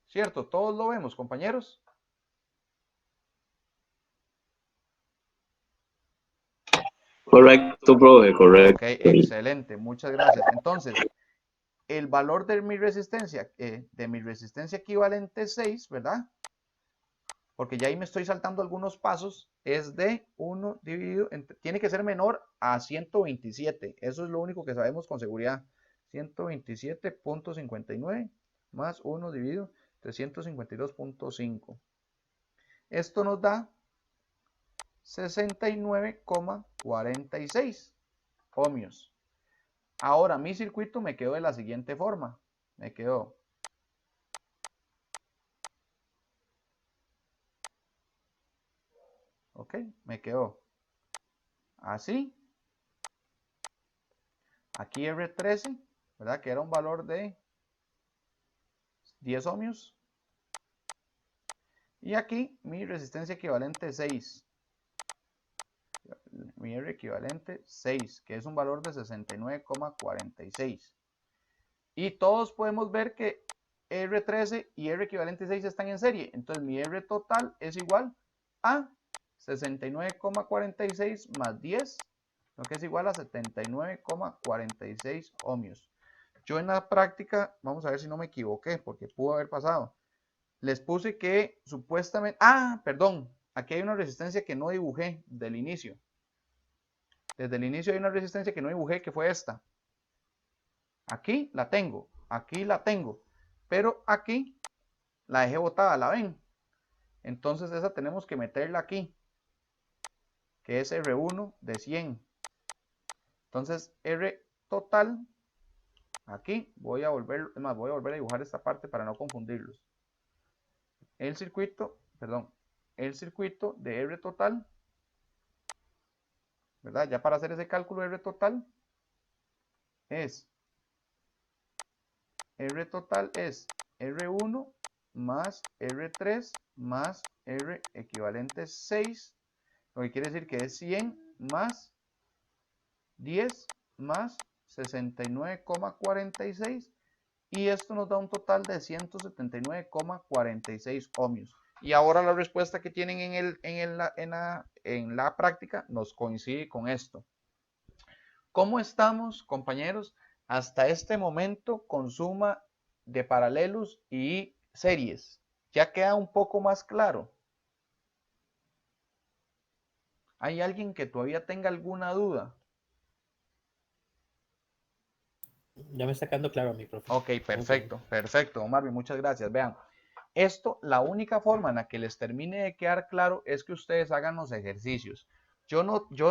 ¿Cierto? Todos lo vemos, compañeros. Correcto, profe, correcto. Ok, excelente, muchas gracias. Entonces, el valor de mi resistencia equivalente 6, ¿verdad? Porque ya ahí me estoy saltando algunos pasos, es de 1 dividido, tiene que ser menor a 127. Eso es lo único que sabemos con seguridad. 127.59 más 1 dividido 352.5. Esto nos da 69,46 ohmios. Ahora mi circuito me quedó de la siguiente forma. Me quedó me quedó así. Aquí R13, ¿verdad? Que era un valor de 10 ohmios. Y aquí mi resistencia equivalente 6. Mi R equivalente 6, que es un valor de 69,46. Y todos podemos ver que R13 y R equivalente 6 están en serie. Entonces mi R total es igual a 69,46 más 10, lo que es igual a 79,46 ohmios. Yo en la práctica, vamos a ver si no me equivoqué, porque pudo haber pasado. Les puse que supuestamente... perdón, aquí hay una resistencia que no dibujé del inicio. Desde el inicio hay una resistencia que no dibujé, que fue esta. Aquí la tengo, pero aquí la dejé botada, ¿la ven? Entonces esa tenemos que meterla aquí, que es R1 de 100. Entonces R total, aquí voy a volver a dibujar esta parte para no confundirlos. El circuito de R total, ¿verdad? Ya para hacer ese cálculo de R total es R1 más R3 más R equivalente 6, lo que quiere decir que es 100 más 10 más 69,46 y esto nos da un total de 179,46 ohmios. Y ahora la respuesta que tienen en la práctica nos coincide con esto. ¿Cómo estamos, compañeros, hasta este momento con suma de paralelos y series. Ya queda un poco más claro. ¿Hay alguien que todavía tenga alguna duda? Ya me está quedando claro a mí, profe. Ok, perfecto, perfecto, Marvin, muchas gracias. Vean, esto, la única forma en la que les termine de quedar claro es que ustedes hagan los ejercicios. Yo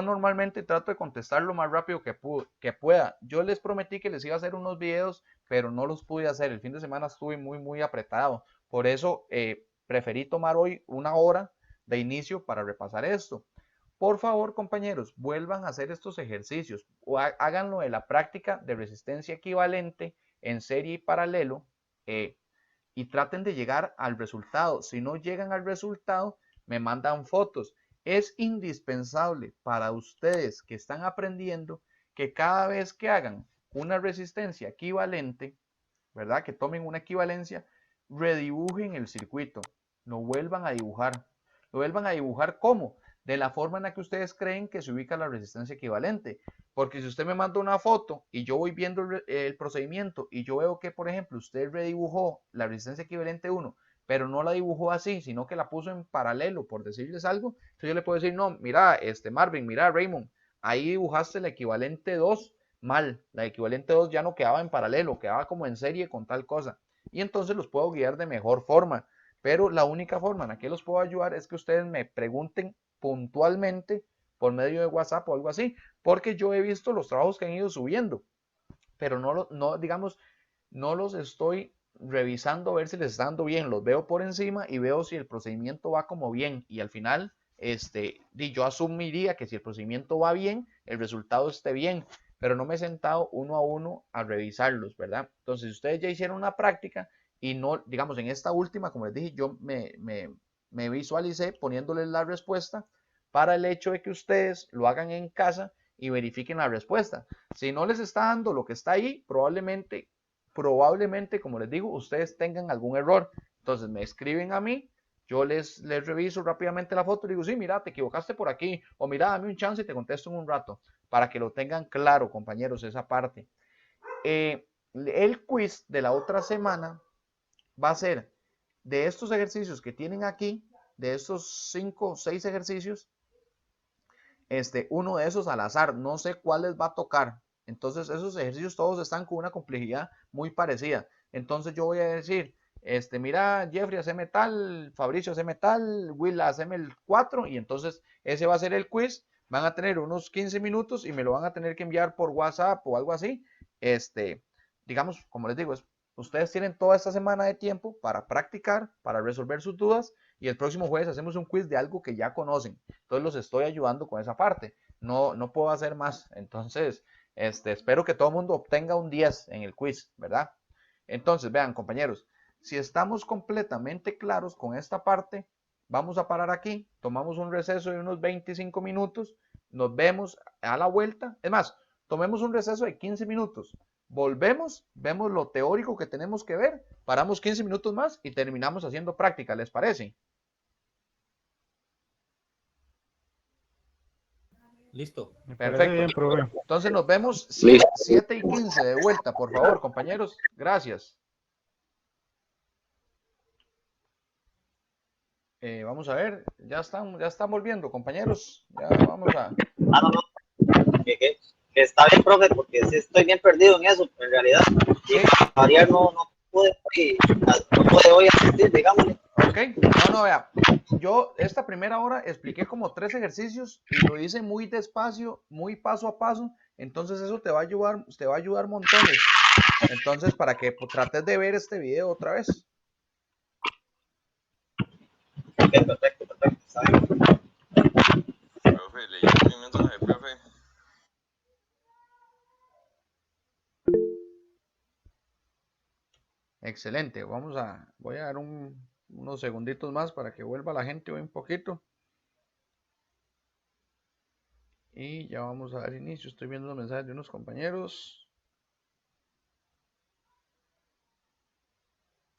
normalmente trato de contestar lo más rápido que pueda. Yo les prometí que les iba a hacer unos videos, pero no los pude hacer. El fin de semana estuve muy apretado. Por eso preferí tomar hoy una hora de inicio para repasar esto. Por favor, compañeros, vuelvan a hacer estos ejercicios o háganlo de la práctica de resistencia equivalente en serie y paralelo y traten de llegar al resultado. Si no llegan al resultado, me mandan fotos. Es indispensable para ustedes que están aprendiendo que cada vez que hagan una resistencia equivalente, ¿verdad? Que tomen una equivalencia, redibujen el circuito, lo vuelvan a dibujar. ¿Lo vuelvan a dibujar cómo? De la forma en la que ustedes creen que se ubica la resistencia equivalente. Porque si usted me manda una foto y yo voy viendo el procedimiento y yo veo que, por ejemplo, usted redibujó la resistencia equivalente 1, pero no la dibujó así, sino que la puso en paralelo, por decirles algo, entonces yo le puedo decir, no, mira, Marvin, mira, Raymond, ahí dibujaste la equivalente 2 mal, la equivalente 2 ya no quedaba en paralelo, quedaba como en serie con tal cosa, y entonces los puedo guiar de mejor forma, pero la única forma en la que los puedo ayudar es que ustedes me pregunten puntualmente por medio de WhatsApp o algo así, porque yo he visto los trabajos que han ido subiendo, pero digamos, no los estoy revisando a ver si les está dando bien, los veo por encima y veo si el procedimiento va como bien y al final yo asumiría que si el procedimiento va bien, el resultado esté bien, pero no me he sentado uno a uno a revisarlos, ¿verdad? Entonces, si ustedes ya hicieron una práctica y no, digamos, en esta última, como les dije, yo me visualicé poniéndoles la respuesta para el hecho de que ustedes lo hagan en casa y verifiquen la respuesta. Si no les está dando lo que está ahí, probablemente, como les digo, ustedes tengan algún error. Entonces me escriben a mí, yo les reviso rápidamente la foto y digo, sí, mira, te equivocaste por aquí, o mira, dame un chance y te contesto en un rato, para que lo tengan claro, compañeros, esa parte. El quiz de la otra semana va a ser de estos ejercicios que tienen aquí, de estos 5 o 6 ejercicios, uno de esos al azar, no sé cuál les va a tocar. Entonces esos ejercicios todos están con una complejidad muy parecida. Entonces yo voy a decir, mira, Jeffrey, haceme tal, Fabricio, haceme tal, Will, haceme el 4 y entonces ese va a ser el quiz. Van a tener unos 15 minutos y me lo van a tener que enviar por WhatsApp o algo así. Digamos, como les digo, ustedes tienen toda esta semana de tiempo para practicar, para resolver sus dudas y el próximo jueves hacemos un quiz de algo que ya conocen. Entonces los estoy ayudando con esa parte. No puedo hacer más. Entonces, espero que todo el mundo obtenga un 10 en el quiz, ¿verdad? Entonces, vean, compañeros, si estamos completamente claros con esta parte, vamos a parar aquí, tomamos un receso de unos 25 minutos, nos vemos a la vuelta. Es más, tomemos un receso de 15 minutos. Volvemos, vemos lo teórico que tenemos que ver, paramos 15 minutos más y terminamos haciendo práctica, ¿les parece? Listo. Perfecto. Bien, entonces nos vemos 7:15 de vuelta, por favor, compañeros. Gracias. Vamos a ver, ya están volviendo, compañeros. Ya vamos a... no. Que está bien, profe, porque sí estoy bien perdido en eso, en realidad. Sí. Variar no pude hoy asistir, digámosle. Ok, no, vea. Yo esta primera hora expliqué como 3 ejercicios y lo hice muy despacio, muy paso a paso. Entonces eso te va a ayudar montones. Entonces para que trates de ver este video otra vez. Ok, perfecto. Está bien. Profe, leí un mensaje, profe. Excelente, voy a dar unos segunditos más para que vuelva la gente hoy un poquito. Y ya vamos a dar inicio. Estoy viendo los mensajes de unos compañeros.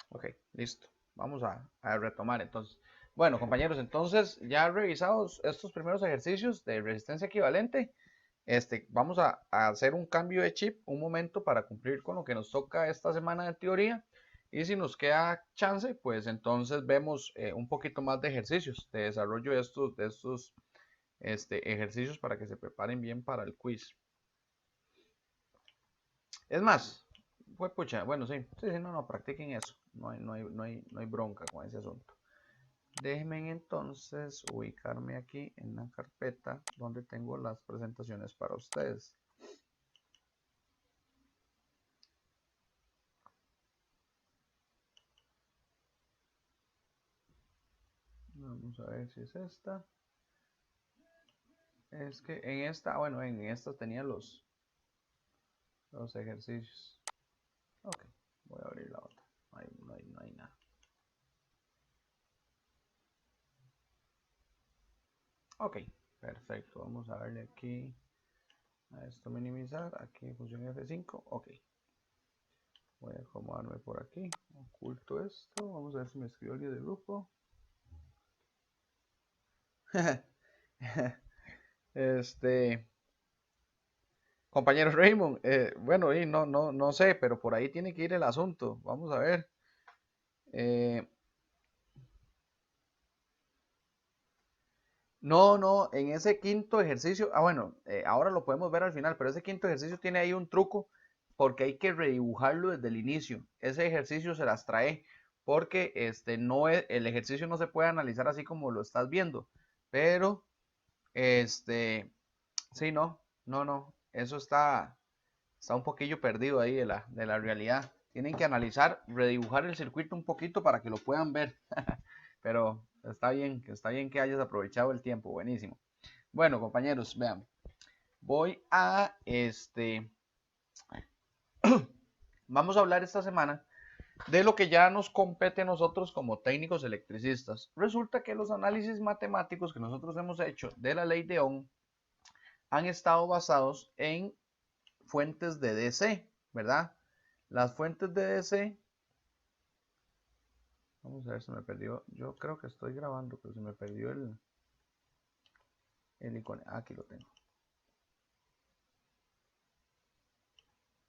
Ok, listo. Vamos a retomar entonces. Bueno, compañeros, entonces ya revisados estos primeros ejercicios de resistencia equivalente, vamos a hacer un cambio de chip un momento para cumplir con lo que nos toca esta semana de teoría. Y si nos queda chance, pues entonces vemos un poquito más de ejercicios, de desarrollo de estos ejercicios para que se preparen bien para el quiz. Es más, pucha, bueno, sí, no, practiquen eso. No hay bronca con ese asunto. Déjenme entonces ubicarme aquí en la carpeta donde tengo las presentaciones para ustedes. Vamos a ver si es esta. Es que en esta, bueno, en esta tenía los ejercicios. Ok, voy a abrir la otra. No hay nada. Ok, perfecto. Vamos a darle aquí a esto minimizar. Aquí función F5. Ok. Voy a acomodarme por aquí. Oculto esto. Vamos a ver si me escribió alguien del grupo. Compañero Raymond, bueno, y no sé, pero por ahí tiene que ir el asunto. Vamos a ver. No, en ese quinto ejercicio, bueno, ahora lo podemos ver al final, pero ese quinto ejercicio tiene ahí un truco porque hay que redibujarlo desde el inicio. Ese ejercicio se las trae porque el ejercicio no se puede analizar así como lo estás viendo, pero sí, no, eso está un poquillo perdido ahí de la realidad. Tienen que analizar, redibujar el circuito un poquito para que lo puedan ver. Pero está bien que hayas aprovechado el tiempo, buenísimo. Bueno, compañeros, vean. Voy a vamos a hablar esta semana de lo que ya nos compete a nosotros como técnicos electricistas. Resulta que los análisis matemáticos que nosotros hemos hecho de la ley de Ohm han estado basados en fuentes de DC, ¿verdad? Las fuentes de DC, vamos a ver si me perdió, yo creo que estoy grabando, pero se me perdió el icono, aquí lo tengo.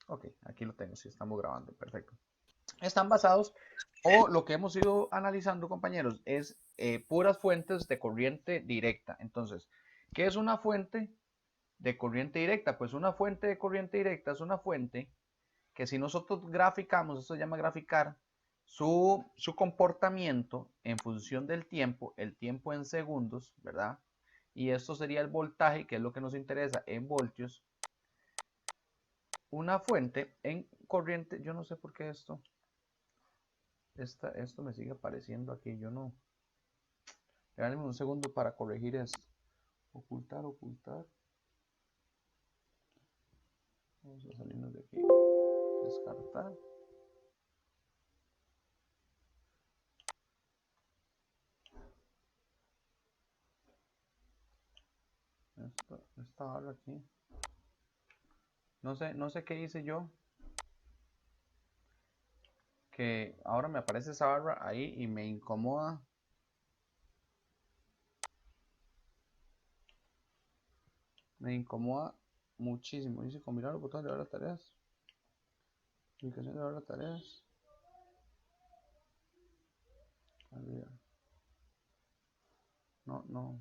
Ok, aquí lo tengo, sí estamos grabando, perfecto. Están basados, o lo que hemos ido analizando, compañeros, es puras fuentes de corriente directa. Entonces, ¿qué es una fuente de corriente directa? Pues una fuente de corriente directa es una fuente que si nosotros graficamos, esto se llama graficar, su comportamiento en función del tiempo, el tiempo en segundos, ¿verdad? Y esto sería el voltaje, que es lo que nos interesa en voltios. Una fuente en corriente, yo no sé por qué esto me sigue apareciendo aquí, yo no. Déjenme un segundo para corregir esto. Ocultar. Vamos a salirnos de aquí. Descartar. Esta barra aquí. No sé qué hice yo. Que ahora me aparece esa barra ahí y me incomoda. Me incomoda muchísimo. Dice combinar los botones de ahora tareas. Ubicación de ahora tareas. No.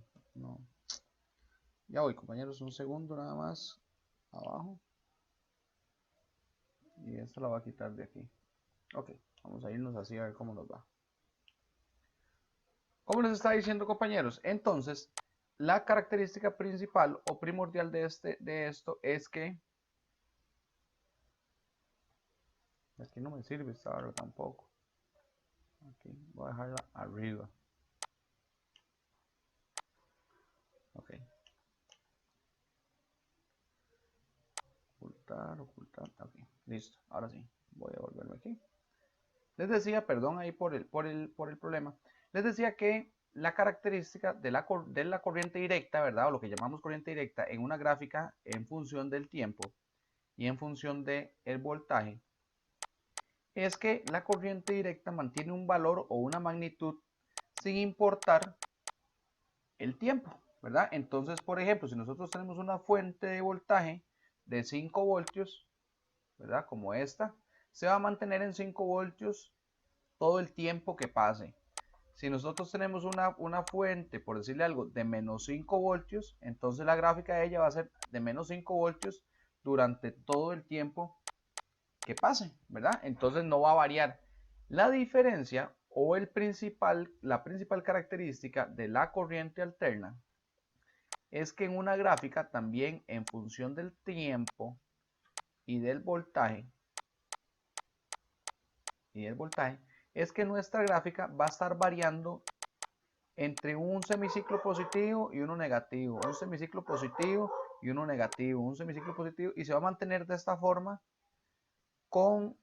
Ya voy, compañeros, un segundo nada más. Abajo. Y esta la voy a quitar de aquí. Ok, vamos a irnos así a ver cómo nos va. Como les estaba diciendo, compañeros, entonces la característica principal o primordial de esto es que aquí no me sirve esta barra tampoco. Aquí voy a dejarla arriba. Ok. Ocultar. Ok, listo. Ahora sí, voy a volverme aquí. Les decía, perdón ahí por el problema. Les decía que la característica de la corriente directa, ¿verdad? O lo que llamamos corriente directa en una gráfica en función del tiempo y en función del voltaje, es que la corriente directa mantiene un valor o una magnitud sin importar el tiempo, ¿verdad? Entonces, por ejemplo, si nosotros tenemos una fuente de voltaje de 5 voltios, ¿verdad? Como esta, se va a mantener en 5 voltios todo el tiempo que pase. Si nosotros tenemos una fuente, por decirle algo, de menos 5 voltios, entonces la gráfica de ella va a ser de menos 5 voltios durante todo el tiempo que pase, ¿verdad? Entonces no va a variar. La diferencia o la principal característica de la corriente alterna es que en una gráfica también en función del tiempo y del voltaje, es que nuestra gráfica va a estar variando entre un semiciclo positivo y uno negativo, un semiciclo positivo y uno negativo, un semiciclo positivo, y se va a mantener de esta forma con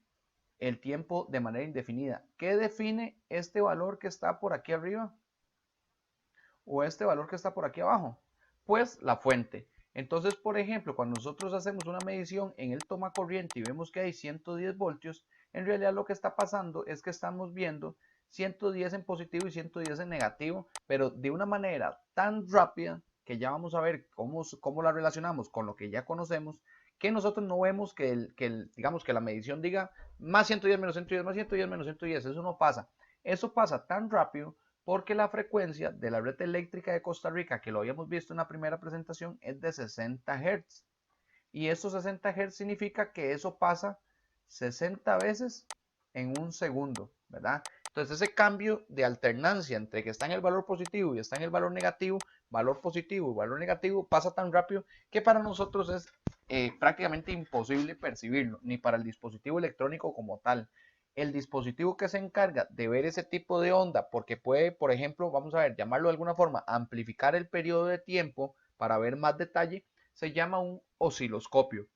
el tiempo de manera indefinida. ¿Qué define este valor que está por aquí arriba o este valor que está por aquí abajo? Pues la fuente. Entonces, por ejemplo, cuando nosotros hacemos una medición en el toma corriente y vemos que hay 110 voltios, en realidad lo que está pasando es que estamos viendo 110 en positivo y 110 en negativo, pero de una manera tan rápida que ya vamos a ver cómo la relacionamos con lo que ya conocemos, que nosotros no vemos digamos que la medición diga más 110 menos 110 más 110 menos 110. Eso no pasa. Eso pasa tan rápido porque la frecuencia de la red eléctrica de Costa Rica, que lo habíamos visto en la primera presentación, es de 60 Hz. Y esos 60 Hz significa que eso pasa 60 veces en un segundo, ¿verdad? Entonces ese cambio de alternancia entre que está en el valor positivo y está en el valor negativo, valor positivo y valor negativo, pasa tan rápido que para nosotros es prácticamente imposible percibirlo, ni para el dispositivo electrónico como tal. El dispositivo que se encarga de ver ese tipo de onda, porque puede, por ejemplo, vamos a ver, llamarlo de alguna forma, amplificar el periodo de tiempo para ver más detalle, se llama un osciloscopio.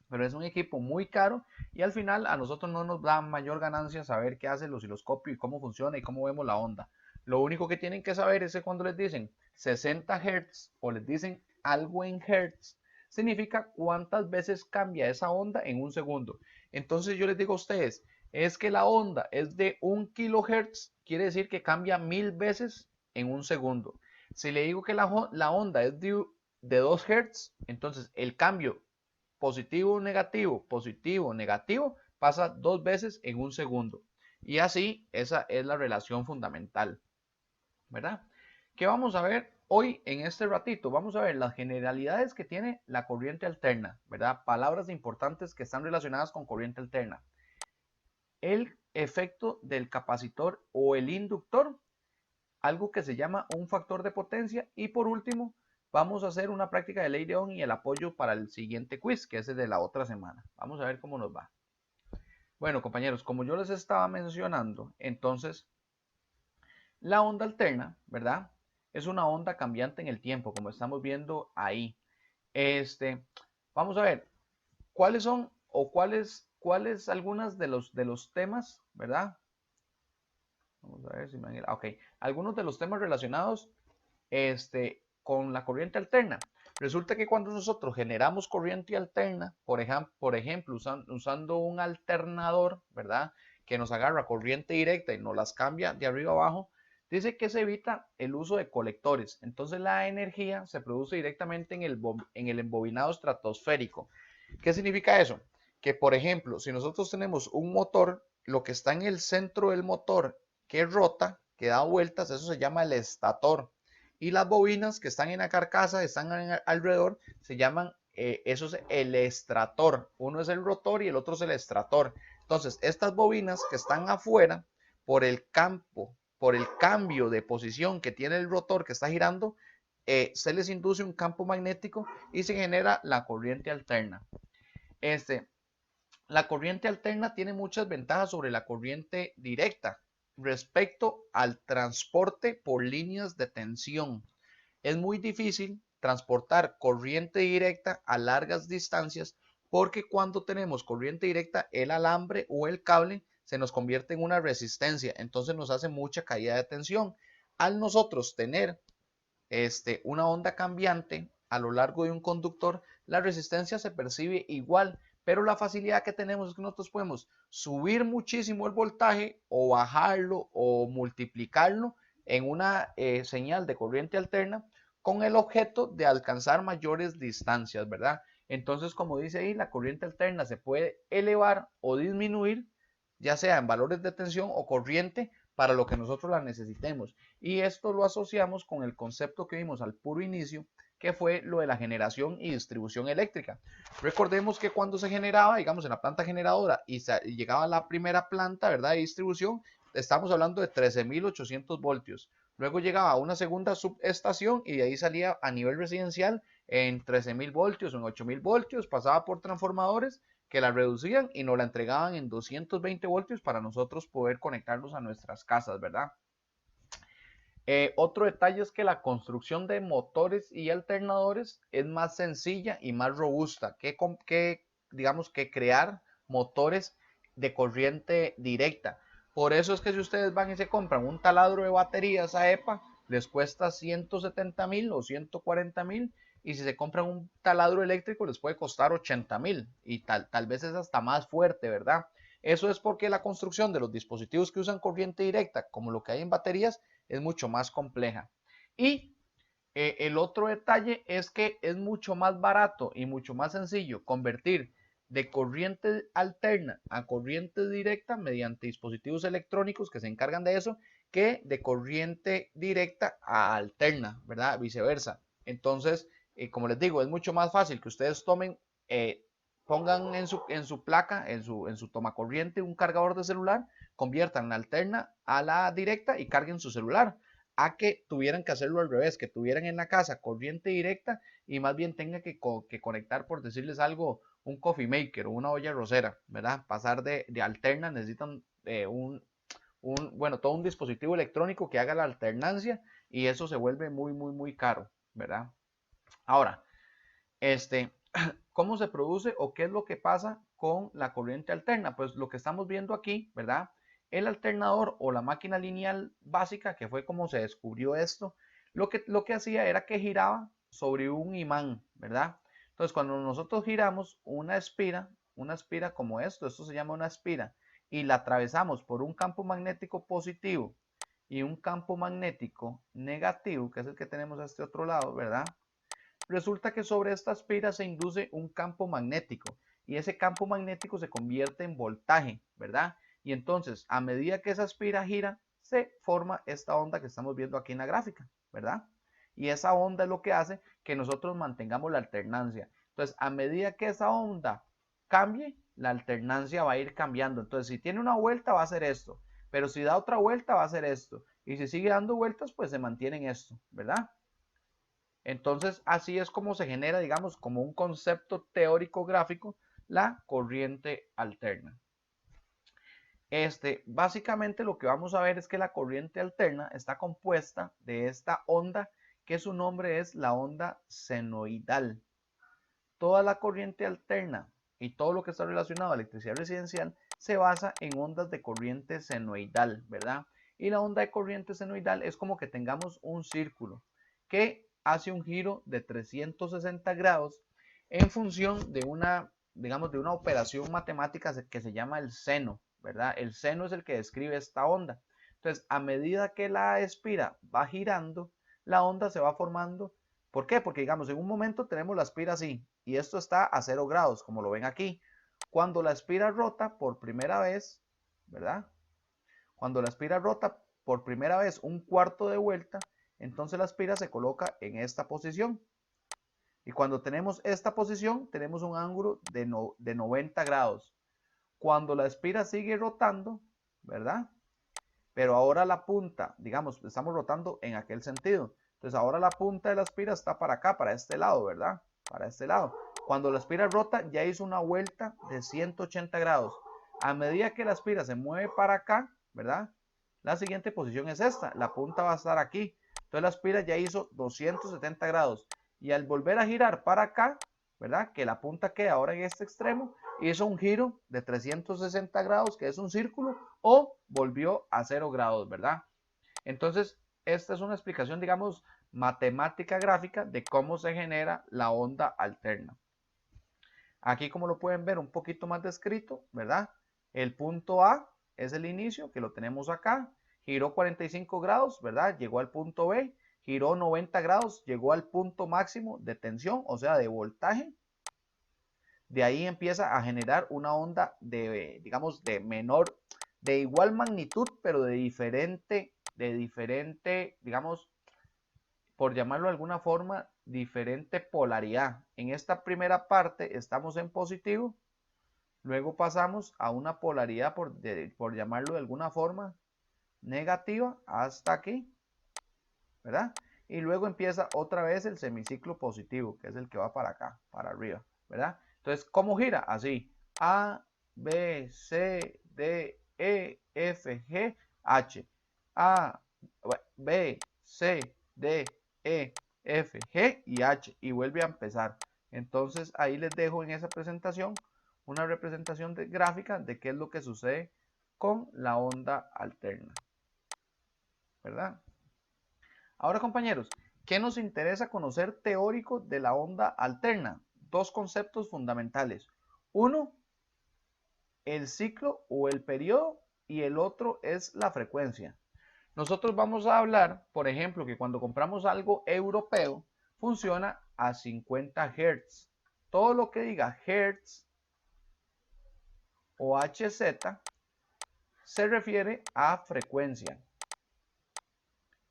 Pero es un equipo muy caro y al final a nosotros no nos da mayor ganancia saber qué hace el osciloscopio y cómo funciona y cómo vemos la onda. Lo único que tienen que saber es que cuando les dicen 60 Hz o les dicen algo en Hz, significa cuántas veces cambia esa onda en un segundo. Entonces yo les digo a ustedes, es que la onda es de 1 kHz, quiere decir que cambia 1000 veces en un segundo. Si le digo que la onda es de 2 Hz, entonces el cambio positivo, negativo, pasa 2 veces en un segundo. Y así, esa es la relación fundamental, ¿verdad? ¿Qué vamos a ver hoy en este ratito? Vamos a ver las generalidades que tiene la corriente alterna, ¿verdad? Palabras importantes que están relacionadas con corriente alterna. El efecto del capacitor o el inductor, algo que se llama un factor de potencia, y por último, vamos a hacer una práctica de ley de Ohm y el apoyo para el siguiente quiz, que es el de la otra semana. Vamos a ver cómo nos va. Bueno, compañeros, como yo les estaba mencionando, entonces, la onda alterna, ¿verdad? Es una onda cambiante en el tiempo, como estamos viendo ahí. Vamos a ver, ¿cuáles son o cuáles algunas de los temas, ¿verdad? Vamos a ver si me... Ok, algunos de los temas relacionados con la corriente alterna. Resulta que cuando nosotros generamos corriente alterna, por ejemplo usando un alternador, ¿verdad? Que nos agarra corriente directa y nos las cambia de arriba abajo, dice que se evita el uso de colectores. Entonces la energía se produce directamente en el embobinado estratosférico. ¿Qué significa eso? Que por ejemplo, si nosotros tenemos un motor, lo que está en el centro del motor que rota, que da vueltas, eso se llama el estator. Y las bobinas que están en la carcasa, están alrededor, se llaman, eso es el estrator. Uno es el rotor y el otro es el estrator. Entonces, estas bobinas que están afuera, por el cambio de posición que tiene el rotor que está girando, se les induce un campo magnético y se genera la corriente alterna. La corriente alterna tiene muchas ventajas sobre la corriente directa respecto al transporte por líneas de tensión. Es muy difícil transportar corriente directa a largas distancias porque cuando tenemos corriente directa, el alambre o el cable se nos convierte en una resistencia, entonces nos hace mucha caída de tensión. Al nosotros tener una onda cambiante a lo largo de un conductor, la resistencia se percibe igual, pero la facilidad que tenemos es que nosotros podemos subir muchísimo el voltaje o bajarlo o multiplicarlo en una señal de corriente alterna con el objeto de alcanzar mayores distancias, ¿verdad? Entonces, como dice ahí, la corriente alterna se puede elevar o disminuir ya sea en valores de tensión o corriente, para lo que nosotros la necesitemos. Y esto lo asociamos con el concepto que vimos al puro inicio, que fue lo de la generación y distribución eléctrica. Recordemos que cuando se generaba, digamos, en la planta generadora y llegaba a la primera planta, ¿verdad?, de distribución, estamos hablando de 13.800 voltios. Luego llegaba a una segunda subestación y de ahí salía a nivel residencial en 13.000 voltios o en 8.000 voltios, pasaba por transformadores que la reducían y nos la entregaban en 220 voltios para nosotros poder conectarnos a nuestras casas, ¿verdad? Otro detalle es que la construcción de motores y alternadores es más sencilla y más robusta digamos, que crear motores de corriente directa. Por eso es que si ustedes van y se compran un taladro de baterías AEPA, les cuesta 170.000 o 140.000, y si se compran un taladro eléctrico les puede costar 80.000 y tal vez es hasta más fuerte, ¿verdad? Eso es porque la construcción de los dispositivos que usan corriente directa, como lo que hay en baterías, es mucho más compleja. Y el otro detalle es que es mucho más barato y mucho más sencillo convertir de corriente alterna a corriente directa mediante dispositivos electrónicos que se encargan de eso, que de corriente directa a alterna, ¿verdad? Viceversa. Entonces, como les digo, es mucho más fácil que ustedes pongan en su placa, en su tomacorriente, un cargador de celular, conviertan la alterna a la directa y carguen su celular, a que tuvieran que hacerlo al revés, que tuvieran en la casa corriente directa y más bien tengan que conectar, por decirles algo, un coffee maker o una olla rosera, ¿verdad? Pasar de alterna, necesitan todo un dispositivo electrónico que haga la alternancia y eso se vuelve muy, muy, muy caro, ¿verdad? Ahora, ¿cómo se produce o qué es lo que pasa con la corriente alterna? Pues lo que estamos viendo aquí, ¿verdad? El alternador o la máquina lineal básica, que fue como se descubrió esto, lo que hacía era que giraba sobre un imán, ¿verdad? Entonces, cuando nosotros giramos una espira como esto se llama una espira, y la atravesamos por un campo magnético positivo y un campo magnético negativo, que es el que tenemos a este otro lado, ¿verdad? Resulta que sobre esta espira se induce un campo magnético y ese campo magnético se convierte en voltaje, ¿verdad? Y entonces, a medida que esa espira gira, se forma esta onda que estamos viendo aquí en la gráfica, ¿verdad? Y esa onda es lo que hace que nosotros mantengamos la alternancia. Entonces, a medida que esa onda cambie, la alternancia va a ir cambiando. Entonces, si tiene una vuelta, va a hacer esto. Pero si da otra vuelta, va a hacer esto. Y si sigue dando vueltas, pues se mantiene en esto, ¿verdad? Entonces, así es como se genera, digamos, como un concepto teórico gráfico, la corriente alterna. Básicamente lo que vamos a ver es que la corriente alterna está compuesta de esta onda, que su nombre es la onda senoidal. Toda la corriente alterna y todo lo que está relacionado a electricidad residencial se basa en ondas de corriente senoidal, ¿verdad? Y la onda de corriente senoidal es como que tengamos un círculo que hace un giro de 360 grados en función de digamos, de una operación matemática que se llama el seno, ¿verdad? El seno es el que describe esta onda. Entonces, a medida que la espira va girando, la onda se va formando. ¿Por qué? Porque, digamos, en un momento tenemos la espira así, y esto está a 0 grados, como lo ven aquí. Cuando la espira rota por primera vez, ¿verdad? Cuando la espira rota por primera vez un cuarto de vuelta, entonces la espira se coloca en esta posición. Y cuando tenemos esta posición, tenemos un ángulo de 90 grados. Cuando la espira sigue rotando, ¿verdad? Pero ahora la punta, digamos, estamos rotando en aquel sentido. Entonces ahora la punta de la espira está para acá, para este lado, ¿verdad? Para este lado. Cuando la espira rota, ya hizo una vuelta de 180 grados. A medida que la espira se mueve para acá, ¿verdad? La siguiente posición es esta. La punta va a estar aquí. Entonces la espira ya hizo 270 grados. Y al volver a girar para acá, ¿verdad? Que la punta queda ahora en este extremo, hizo un giro de 360 grados, que es un círculo, o volvió a 0 grados, ¿verdad? Entonces, esta es una explicación, digamos, matemática gráfica de cómo se genera la onda alterna. Aquí, como lo pueden ver, un poquito más descrito, ¿verdad? El punto A es el inicio, que lo tenemos acá. Giró 45 grados, ¿verdad? Llegó al punto B. Giró 90 grados, llegó al punto máximo de tensión, o sea, de voltaje. De ahí empieza a generar una onda de, digamos, de menor de igual magnitud, pero de diferente, digamos, por llamarlo de alguna forma, diferente polaridad. En esta primera parte estamos en positivo, luego pasamos a una polaridad, por llamarlo de alguna forma, negativa hasta aquí, ¿verdad? Y luego empieza otra vez el semiciclo positivo, que es el que va para acá, para arriba, ¿verdad? Entonces, ¿cómo gira? Así, A, B, C, D, E, F, G, H. A, B, C, D, E, F, G y H. Y vuelve a empezar. Entonces, ahí les dejo en esa presentación una representación gráfica de qué es lo que sucede con la onda alterna, ¿verdad? Ahora, compañeros, ¿qué nos interesa conocer teórico de la onda alterna? Dos conceptos fundamentales. Uno, el ciclo o el periodo, y el otro es la frecuencia. Nosotros vamos a hablar, por ejemplo, que cuando compramos algo europeo, funciona a 50 Hz. Todo lo que diga Hz o Hz se refiere a frecuencia,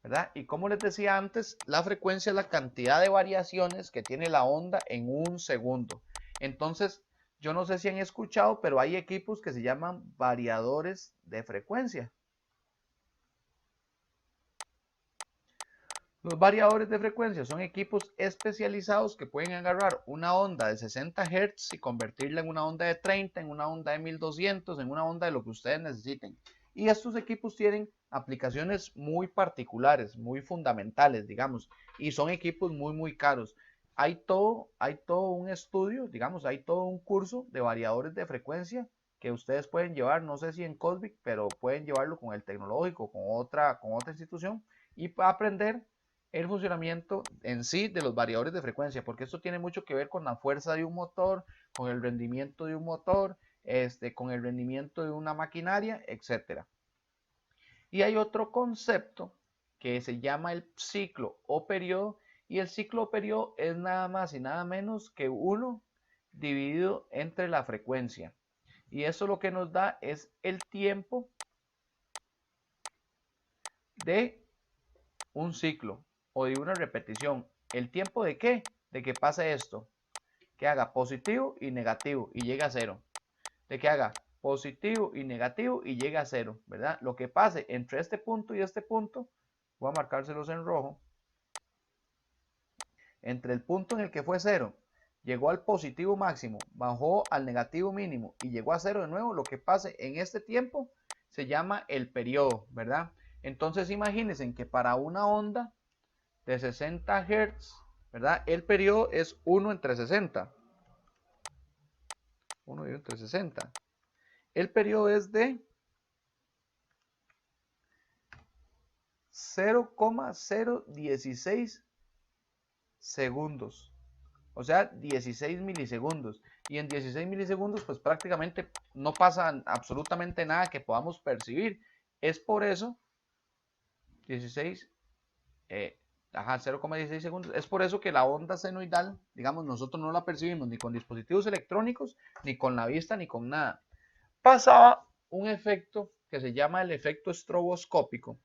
¿verdad? Y como les decía antes, la frecuencia es la cantidad de variaciones que tiene la onda en un segundo. Entonces, yo no sé si han escuchado, pero hay equipos que se llaman variadores de frecuencia. Los variadores de frecuencia son equipos especializados que pueden agarrar una onda de 60 Hz y convertirla en una onda de 30, en una onda de 1200, en una onda de lo que ustedes necesiten. Y estos equipos tienen aplicaciones muy particulares, muy fundamentales, digamos, y son equipos muy caros. Hay todo un estudio, digamos, hay todo un curso de variadores de frecuencia que ustedes pueden llevar, no sé si en Cosmic, pero pueden llevarlo con el tecnológico, con otra institución, y aprender el funcionamiento en sí de los variadores de frecuencia, porque esto tiene mucho que ver con la fuerza de un motor, con el rendimiento de un motor, con el rendimiento de una maquinaria, etc. Y hay otro concepto que se llama el ciclo o periodo, y el ciclo o periodo es nada más y nada menos que 1 dividido entre la frecuencia. Y eso lo que nos da es el tiempo de un ciclo o de una repetición. ¿El tiempo de qué? De que pase esto, que haga positivo y negativo y llegue a cero. De que haga positivo y negativo y llegue a cero, ¿verdad? Lo que pase entre este punto y este punto, voy a marcárselos en rojo. Entre el punto en el que fue cero, llegó al positivo máximo, bajó al negativo mínimo y llegó a cero de nuevo, lo que pase en este tiempo se llama el periodo, ¿verdad? Entonces imagínense que para una onda de 60 Hz, ¿verdad? El periodo es 1 entre 60. 1 entre 60. El periodo es de 0,016 segundos. O sea, 16 milisegundos. Y en 16 milisegundos, pues prácticamente no pasa absolutamente nada que podamos percibir. Es por eso, 0,16 segundos. Es por eso que la onda senoidal, digamos, nosotros no la percibimos ni con dispositivos electrónicos, ni con la vista, ni con nada. Pasaba un efecto que se llama el efecto estroboscópico.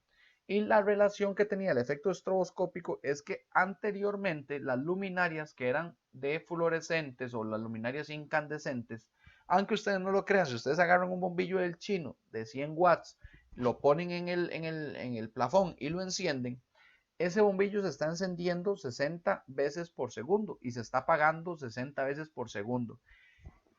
Y la relación que tenía el efecto estroboscópico es que anteriormente las luminarias que eran de fluorescentes o las luminarias incandescentes, aunque ustedes no lo crean, si ustedes agarran un bombillo del chino de 100 watts, lo ponen en el plafón y lo encienden, ese bombillo se está encendiendo 60 veces por segundo y se está apagando 60 veces por segundo.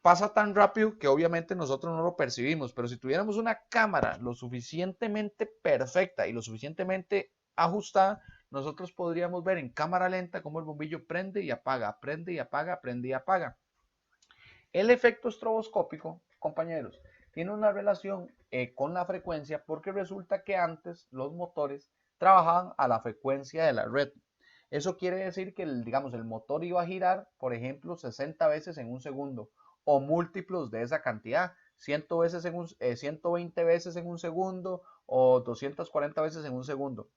Pasa tan rápido que obviamente nosotros no lo percibimos, pero si tuviéramos una cámara lo suficientemente perfecta y lo suficientemente ajustada, nosotros podríamos ver en cámara lenta cómo el bombillo prende y apaga, prende y apaga, prende y apaga. El efecto estroboscópico, compañeros, tiene una relación con la frecuencia, porque resulta que antes los motores trabajaban a la frecuencia de la red. Eso quiere decir que digamos, el motor iba a girar, por ejemplo, 60 veces en un segundo, o múltiplos de esa cantidad, 120 veces en un segundo o 240 veces en un segundo.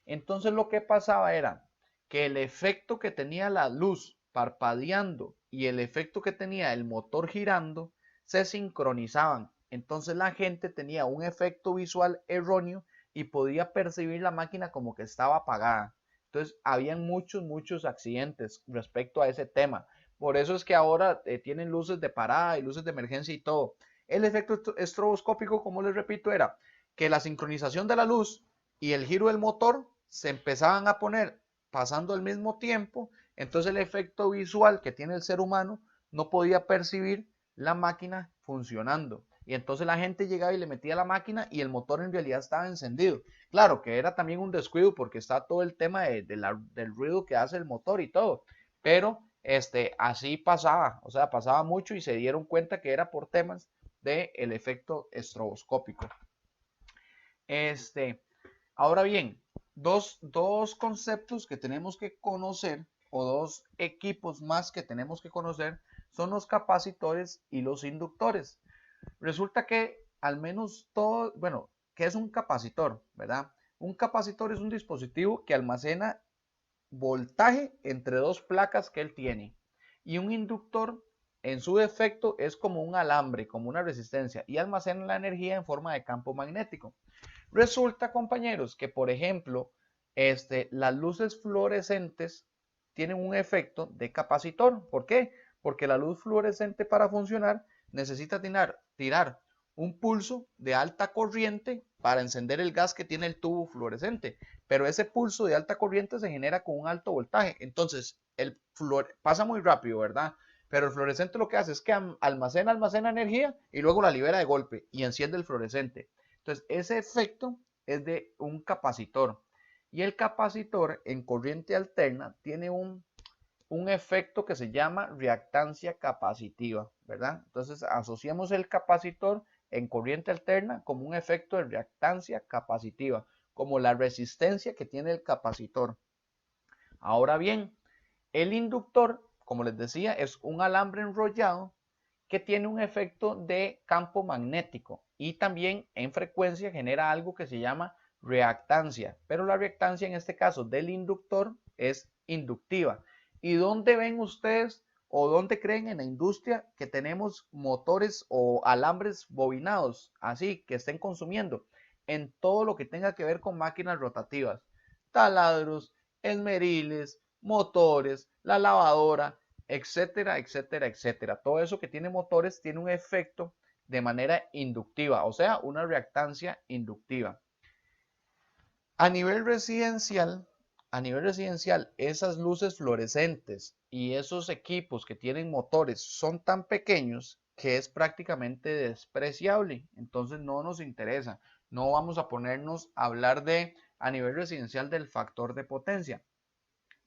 Entonces lo que pasaba era que el efecto que tenía la luz parpadeando y el efecto que tenía el motor girando se sincronizaban. Entonces la gente tenía un efecto visual erróneo y podía percibir la máquina como que estaba apagada. Entonces habían muchos accidentes respecto a ese tema. Por eso es que ahora tienen luces de parada y luces de emergencia y todo. El efecto estroboscópico, como les repito, era que la sincronización de la luz y el giro del motor se empezaban a poner pasando al mismo tiempo. Entonces el efecto visual que tiene el ser humano no podía percibir la máquina funcionando. Y entonces la gente llegaba y le metía la máquina y el motor en realidad estaba encendido. Claro que era también un descuido porque está todo el tema del ruido que hace el motor y todo. Pero así pasaba, o sea, pasaba mucho y se dieron cuenta que era por temas del efecto estroboscópico. Ahora bien, dos conceptos que tenemos que conocer o dos equipos más que tenemos que conocer son los capacitores y los inductores. Resulta que al menos todo, bueno, ¿qué es un capacitor? ¿Verdad? Un capacitor es un dispositivo que almacena voltaje entre dos placas que él tiene. Y un inductor, en su defecto, es como un alambre, como una resistencia, y almacena la energía en forma de campo magnético. Resulta, compañeros, que por ejemplo, las luces fluorescentes tienen un efecto de capacitor. ¿Por qué? Porque la luz fluorescente para funcionar necesita tirar un pulso de alta corriente para encender el gas que tiene el tubo fluorescente. Pero ese pulso de alta corriente se genera con un alto voltaje. Entonces, pasa muy rápido, ¿verdad? Pero el fluorescente lo que hace es que almacena energía y luego la libera de golpe y enciende el fluorescente. Entonces, ese efecto es de un capacitor. Y el capacitor en corriente alterna tiene un efecto que se llama reactancia capacitiva, ¿verdad? Entonces, asociamos el capacitor en corriente alterna como un efecto de reactancia capacitiva, como la resistencia que tiene el capacitor. Ahora bien, el inductor, como les decía, es un alambre enrollado que tiene un efecto de campo magnético y también en frecuencia genera algo que se llama reactancia, pero la reactancia en este caso del inductor es inductiva. ¿Y dónde ven ustedes o dónde creen en la industria que tenemos motores o alambres bobinados así que estén consumiendo? En todo lo que tenga que ver con máquinas rotativas, taladros, esmeriles, motores, la lavadora, etcétera, etcétera, etcétera. Todo eso que tiene motores tiene un efecto de manera inductiva, o sea, una reactancia inductiva. A nivel residencial, esas luces fluorescentes y esos equipos que tienen motores son tan pequeños que es prácticamente despreciable. Entonces no nos interesa. No vamos a ponernos a hablar a nivel residencial del factor de potencia.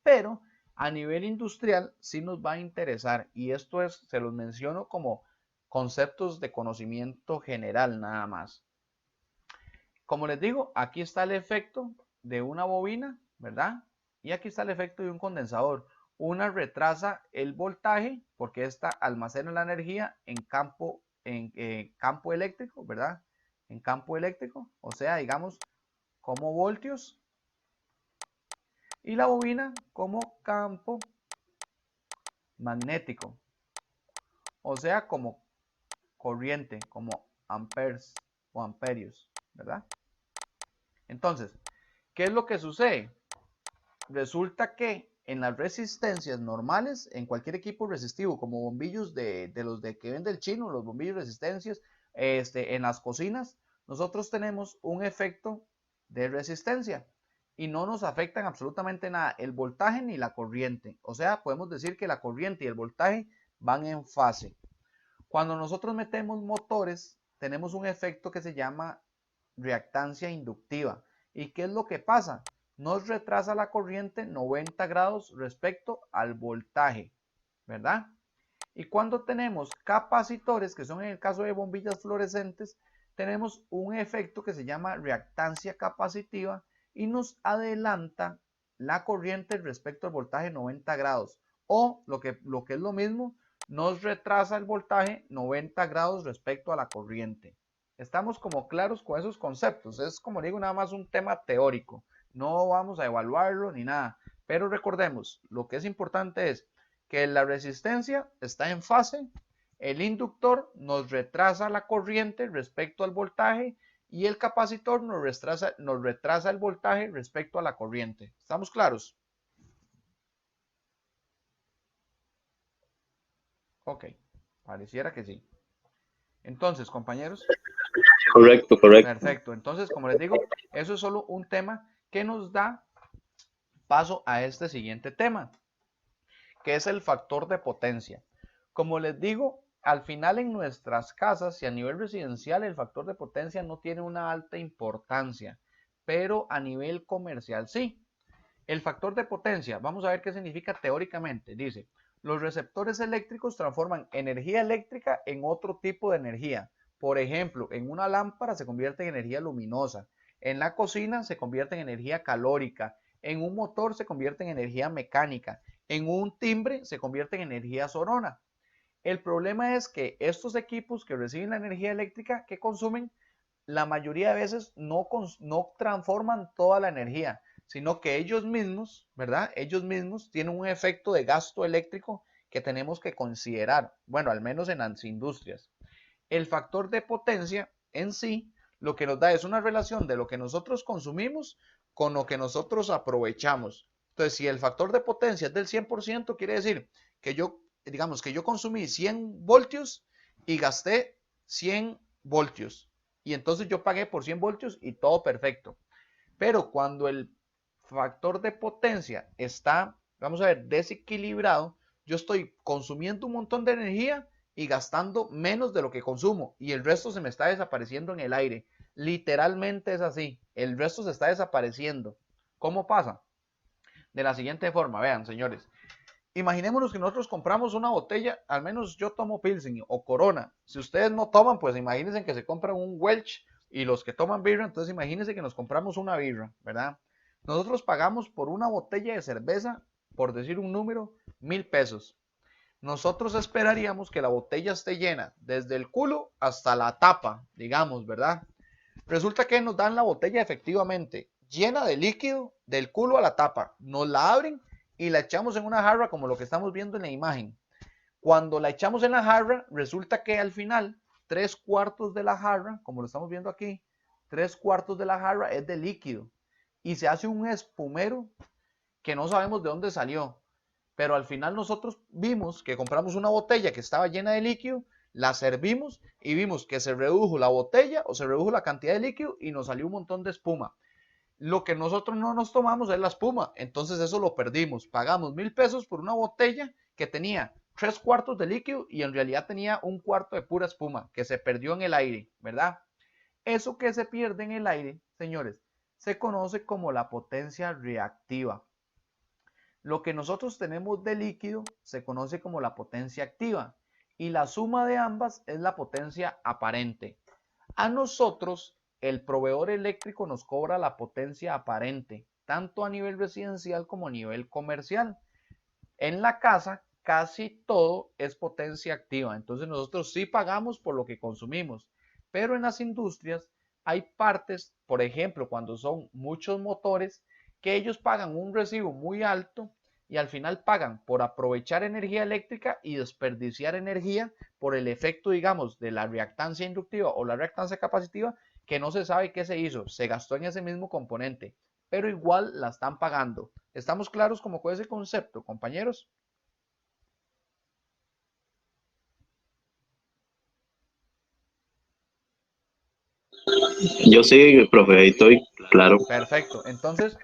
Pero a nivel industrial sí nos va a interesar. Y esto se los menciono como conceptos de conocimiento general nada más. Como les digo, aquí está el efecto de una bobina, ¿verdad? Y aquí está el efecto de un condensador. Una retrasa el voltaje porque esta almacena la energía en campo eléctrico, ¿verdad? En campo eléctrico, o sea, digamos, como voltios. Y la bobina como campo magnético, o sea, como corriente, como amperes o amperios, ¿verdad? Entonces, ¿qué es lo que sucede? Resulta que en las resistencias normales, en cualquier equipo resistivo, como bombillos de los que vende el chino, los bombillos resistencias, en las cocinas, nosotros tenemos un efecto de resistencia y no nos afectan absolutamente nada el voltaje ni la corriente. O sea, podemos decir que la corriente y el voltaje van en fase. Cuando nosotros metemos motores, tenemos un efecto que se llama reactancia inductiva. ¿Y qué es lo que pasa? Nos retrasa la corriente 90 grados respecto al voltaje, ¿verdad? Y cuando tenemos capacitores, que son en el caso de bombillas fluorescentes, tenemos un efecto que se llama reactancia capacitiva y nos adelanta la corriente respecto al voltaje 90 grados. O lo que es lo mismo, nos retrasa el voltaje 90 grados respecto a la corriente. Estamos como claros con esos conceptos. Es, como digo, nada más un tema teórico. No vamos a evaluarlo ni nada. Pero recordemos, lo que es importante es que la resistencia está en fase El inductor nos retrasa la corriente respecto al voltaje y el capacitor nos retrasa el voltaje respecto a la corriente. ¿Estamos claros? Ok, pareciera que sí. Entonces, compañeros. Correcto. Perfecto. Entonces, como les digo, eso es solo un tema que nos da paso a este siguiente tema, que es el factor de potencia. Como les digo, al final en nuestras casas y a nivel residencial el factor de potencia no tiene una alta importancia, pero a nivel comercial sí. El factor de potencia, vamos a ver qué significa teóricamente. Dice, los receptores eléctricos transforman energía eléctrica en otro tipo de energía. Por ejemplo, en una lámpara se convierte en energía luminosa, en la cocina se convierte en energía calórica, en un motor se convierte en energía mecánica, en un timbre se convierte en energía sonora. El problema es que estos equipos que reciben la energía eléctrica que consumen, la mayoría de veces no transforman toda la energía, sino que ellos mismos, ¿verdad? Ellos mismos tienen un efecto de gasto eléctrico que tenemos que considerar, bueno, al menos en las industrias. El factor de potencia en sí lo que nos da es una relación de lo que nosotros consumimos con lo que nosotros aprovechamos. Entonces, si el factor de potencia es del 100%, quiere decir que digamos que yo consumí 100 voltios y gasté 100 voltios. Y entonces yo pagué por 100 voltios y todo perfecto. Pero cuando el factor de potencia está, vamos a ver, desequilibrado, yo estoy consumiendo un montón de energía y gastando menos de lo que consumo y el resto se me está desapareciendo en el aire. Literalmente es así, el resto se está desapareciendo. ¿Cómo pasa? De la siguiente forma, vean, señores. Imaginémonos que nosotros compramos una botella, al menos yo tomo Pilsen o Corona. Si ustedes no toman, pues imagínense que se compran un Welch, y los que toman birra, entonces imagínense que nos compramos una birra, ¿verdad? Nosotros pagamos por una botella de cerveza, por decir un número, 1,000 pesos. Nosotros esperaríamos que la botella esté llena desde el culo hasta la tapa, digamos, ¿verdad? Resulta que nos dan la botella efectivamente llena de líquido del culo a la tapa. Nos la abren y la echamos en una jarra como lo que estamos viendo en la imagen. Cuando la echamos en la jarra, resulta que al final 3/4 de la jarra, como lo estamos viendo aquí, 3/4 de la jarra es de líquido y se hace un espumero que no sabemos de dónde salió. Pero al final nosotros vimos que compramos una botella que estaba llena de líquido, la servimos y vimos que se redujo la botella o se redujo la cantidad de líquido y nos salió un montón de espuma. Lo que nosotros no nos tomamos es la espuma, entonces eso lo perdimos. Pagamos 1,000 pesos por una botella que tenía 3/4 de líquido y en realidad tenía 1/4 de pura espuma que se perdió en el aire, ¿verdad? Eso que se pierde en el aire, señores, se conoce como la potencia reactiva. Lo que nosotros tenemos de líquido se conoce como la potencia activa y la suma de ambas es la potencia aparente. A nosotros, el proveedor eléctrico nos cobra la potencia aparente, tanto a nivel residencial como a nivel comercial. En la casa, casi todo es potencia activa, entonces nosotros sí pagamos por lo que consumimos, pero en las industrias hay partes, por ejemplo, cuando son muchos motores, que ellos pagan un recibo muy alto y al final pagan por aprovechar energía eléctrica y desperdiciar energía por el efecto, digamos, de la reactancia inductiva o la reactancia capacitiva, que no se sabe qué se hizo, se gastó en ese mismo componente, pero igual la están pagando. ¿Estamos claros como con ese concepto, compañeros? Yo sí, profe, ahí estoy claro. Perfecto. Entonces,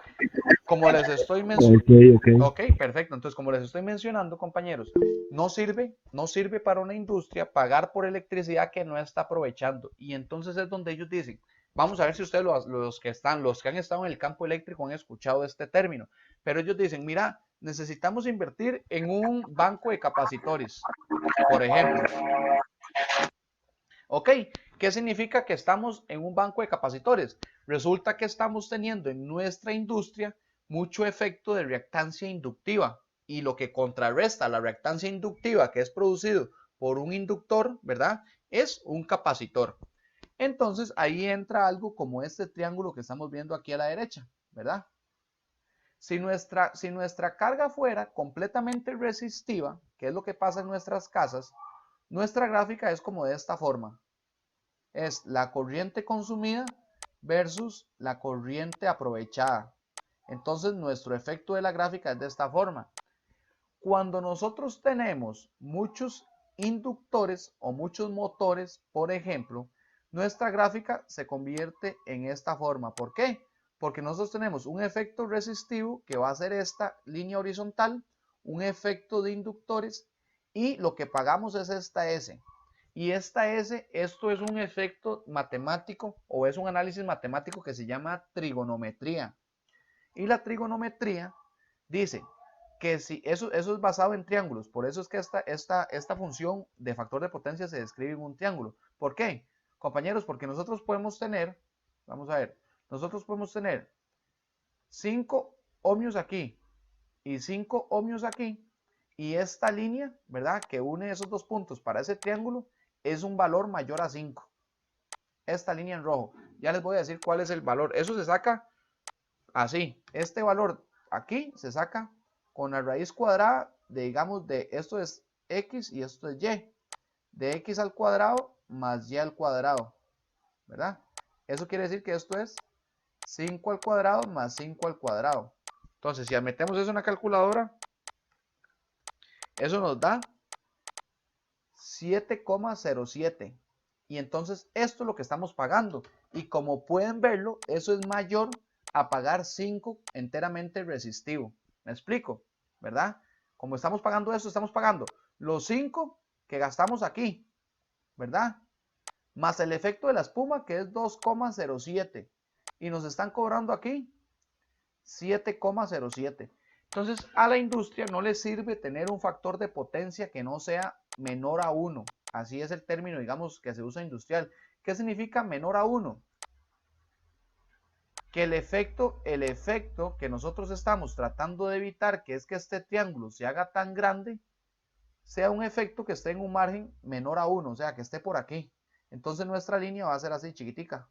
como les estoy mencionando, ok, perfecto. Entonces, como les estoy mencionando, compañeros, no sirve para una industria pagar por electricidad que no está aprovechando. Y entonces es donde ellos dicen, vamos a ver si ustedes los que han estado en el campo eléctrico han escuchado este término, pero ellos dicen, mira, necesitamos invertir en un banco de capacitores, por ejemplo. Ok, ¿qué significa que estamos en un banco de capacitores? Resulta que estamos teniendo en nuestra industria mucho efecto de reactancia inductiva y lo que contrarresta la reactancia inductiva que es producido por un inductor, ¿verdad? Es un capacitor. Entonces ahí entra algo como este triángulo que estamos viendo aquí a la derecha, ¿verdad? Si nuestra carga fuera completamente resistiva, que es lo que pasa en nuestras casas, Nuestra gráfica es como de esta forma. Es la corriente consumida versus la corriente aprovechada. Entonces nuestro efecto de la gráfica es de esta forma. Cuando nosotros tenemos muchos inductores o muchos motores, por ejemplo, nuestra gráfica se convierte en esta forma. ¿Por qué? Porque nosotros tenemos un efecto resistivo que va a ser esta línea horizontal, un efecto de inductores y lo que pagamos es esta S. Y esta S, esto es un efecto matemático o es un análisis matemático que se llama trigonometría. Y la trigonometría dice que si eso es basado en triángulos, por eso es que esta función de factor de potencia se describe en un triángulo. ¿Por qué? Compañeros, porque nosotros podemos tener, vamos a ver, nosotros podemos tener 5 ohmios aquí y 5 ohmios aquí, y esta línea, ¿verdad?, que une esos dos puntos para ese triángulo es un valor mayor a 5. Esta línea en rojo, ya les voy a decir cuál es el valor. Eso se saca así, este valor aquí se saca con la raíz cuadrada de, digamos, de esto es x y esto es y, de x al cuadrado más y al cuadrado, ¿verdad? Eso quiere decir que esto es 5 al cuadrado más 5 al cuadrado. Entonces, si metemos eso en la calculadora, eso nos da 7,07. Y entonces esto es lo que estamos pagando. Y como pueden verlo, eso es mayor a pagar 5 enteramente resistivo. ¿Me explico? ¿Verdad? Como estamos pagando eso, estamos pagando los 5 que gastamos aquí, ¿verdad? Más el efecto de la espuma, que es 2,07. Y nos están cobrando aquí 7,07. Entonces, a la industria no le sirve tener un factor de potencia que no sea menor a 1. Así es el término, digamos, que se usa industrial. ¿Qué significa menor a 1? Que el efecto que nosotros estamos tratando de evitar, que es que este triángulo se haga tan grande, sea un efecto que esté en un margen menor a 1, o sea, que esté por aquí. Entonces nuestra línea va a ser así, chiquitica,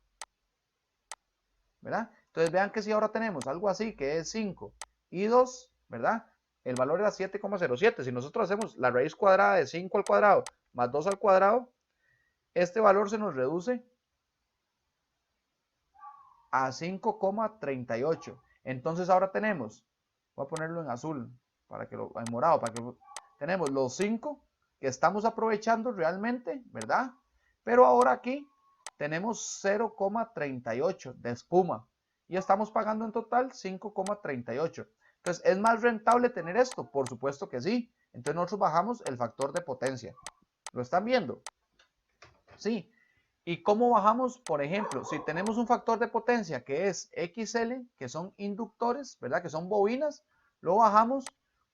¿verdad? Entonces vean que si ahora tenemos algo así, que es 5 y 2, ¿verdad? El valor era 7,07. Si nosotros hacemos la raíz cuadrada de 5 al cuadrado más 2 al cuadrado, este valor se nos reduce a 5,38. Entonces ahora tenemos, voy a ponerlo en azul, en morado, para que tenemos los 5 que estamos aprovechando realmente, ¿verdad? Pero ahora aquí tenemos 0,38 de espuma y estamos pagando en total 5,38. Entonces, ¿es más rentable tener esto? Por supuesto que sí. Entonces nosotros bajamos el factor de potencia. ¿Lo están viendo? Sí. ¿Y cómo bajamos? Por ejemplo, si tenemos un factor de potencia que es XL, que son inductores, ¿verdad?, que son bobinas, lo bajamos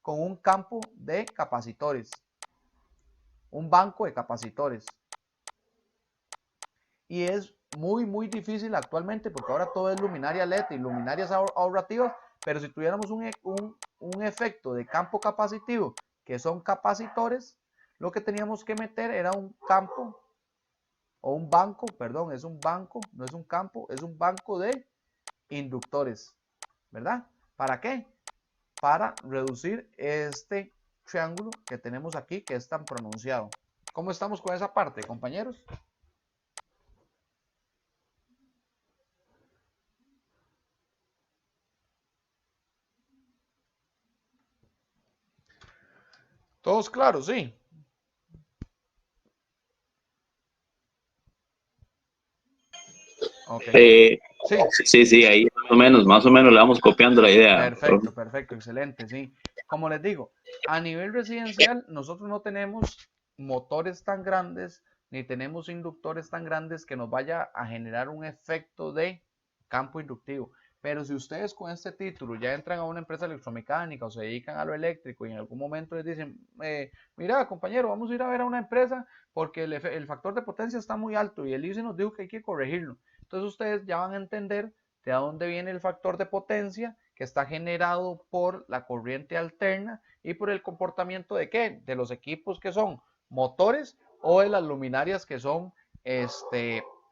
con un campo de capacitores, un banco de capacitores. Y es muy difícil actualmente porque ahora todo es luminaria LED y luminarias ahorrativas, pero si tuviéramos un efecto de campo capacitivo, que son capacitores, lo que teníamos que meter era un campo o un banco, perdón, es un banco, no es un campo, es un banco de inductores, ¿verdad? ¿Para qué? Para reducir este triángulo que tenemos aquí, que es tan pronunciado. ¿Cómo estamos con esa parte, compañeros? ¿Todos claros? Sí. Okay. Sí, ahí más o menos le vamos copiando la idea. Perfecto, excelente, sí. Como les digo, a nivel residencial nosotros no tenemos motores tan grandes ni tenemos inductores tan grandes que nos vaya a generar un efecto de campo inductivo. Pero si ustedes con este título ya entran a una empresa electromecánica o se dedican a lo eléctrico y en algún momento les dicen, mira compañero, vamos a ir a ver a una empresa porque el factor de potencia está muy alto y el ICE nos dijo que hay que corregirlo. Entonces ustedes ya van a entender de dónde viene el factor de potencia que está generado por la corriente alterna y por el comportamiento de ¿qué? De los equipos que son motores o de las luminarias que son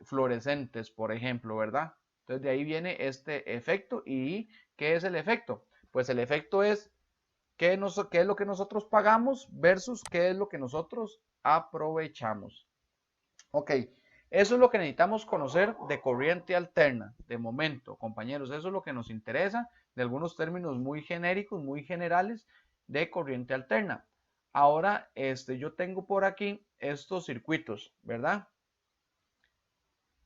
fluorescentes, por ejemplo, ¿verdad? Entonces de ahí viene este efecto. ¿Y qué es el efecto? Pues el efecto es qué es lo que nosotros pagamos versus qué es lo que nosotros aprovechamos. Ok, eso es lo que necesitamos conocer de corriente alterna, de momento, compañeros. Eso es lo que nos interesa, de algunos términos muy genéricos, muy generales, de corriente alterna. Ahora, yo tengo por aquí estos circuitos, ¿verdad?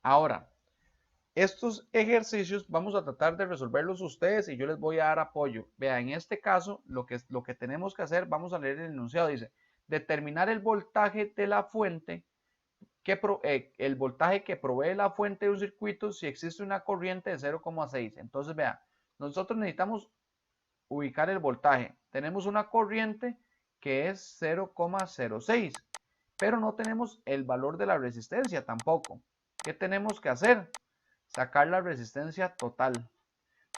Ahora, estos ejercicios vamos a tratar de resolverlos ustedes y yo les voy a dar apoyo. Vea, en este caso, lo que tenemos que hacer, vamos a leer el enunciado, dice, determinar el voltaje de la fuente, el voltaje que provee la fuente de un circuito si existe una corriente de 0,6. Entonces, vea, nosotros necesitamos ubicar el voltaje. Tenemos una corriente que es 0,06, pero no tenemos el valor de la resistencia tampoco. ¿Qué tenemos que hacer? Sacar la resistencia total.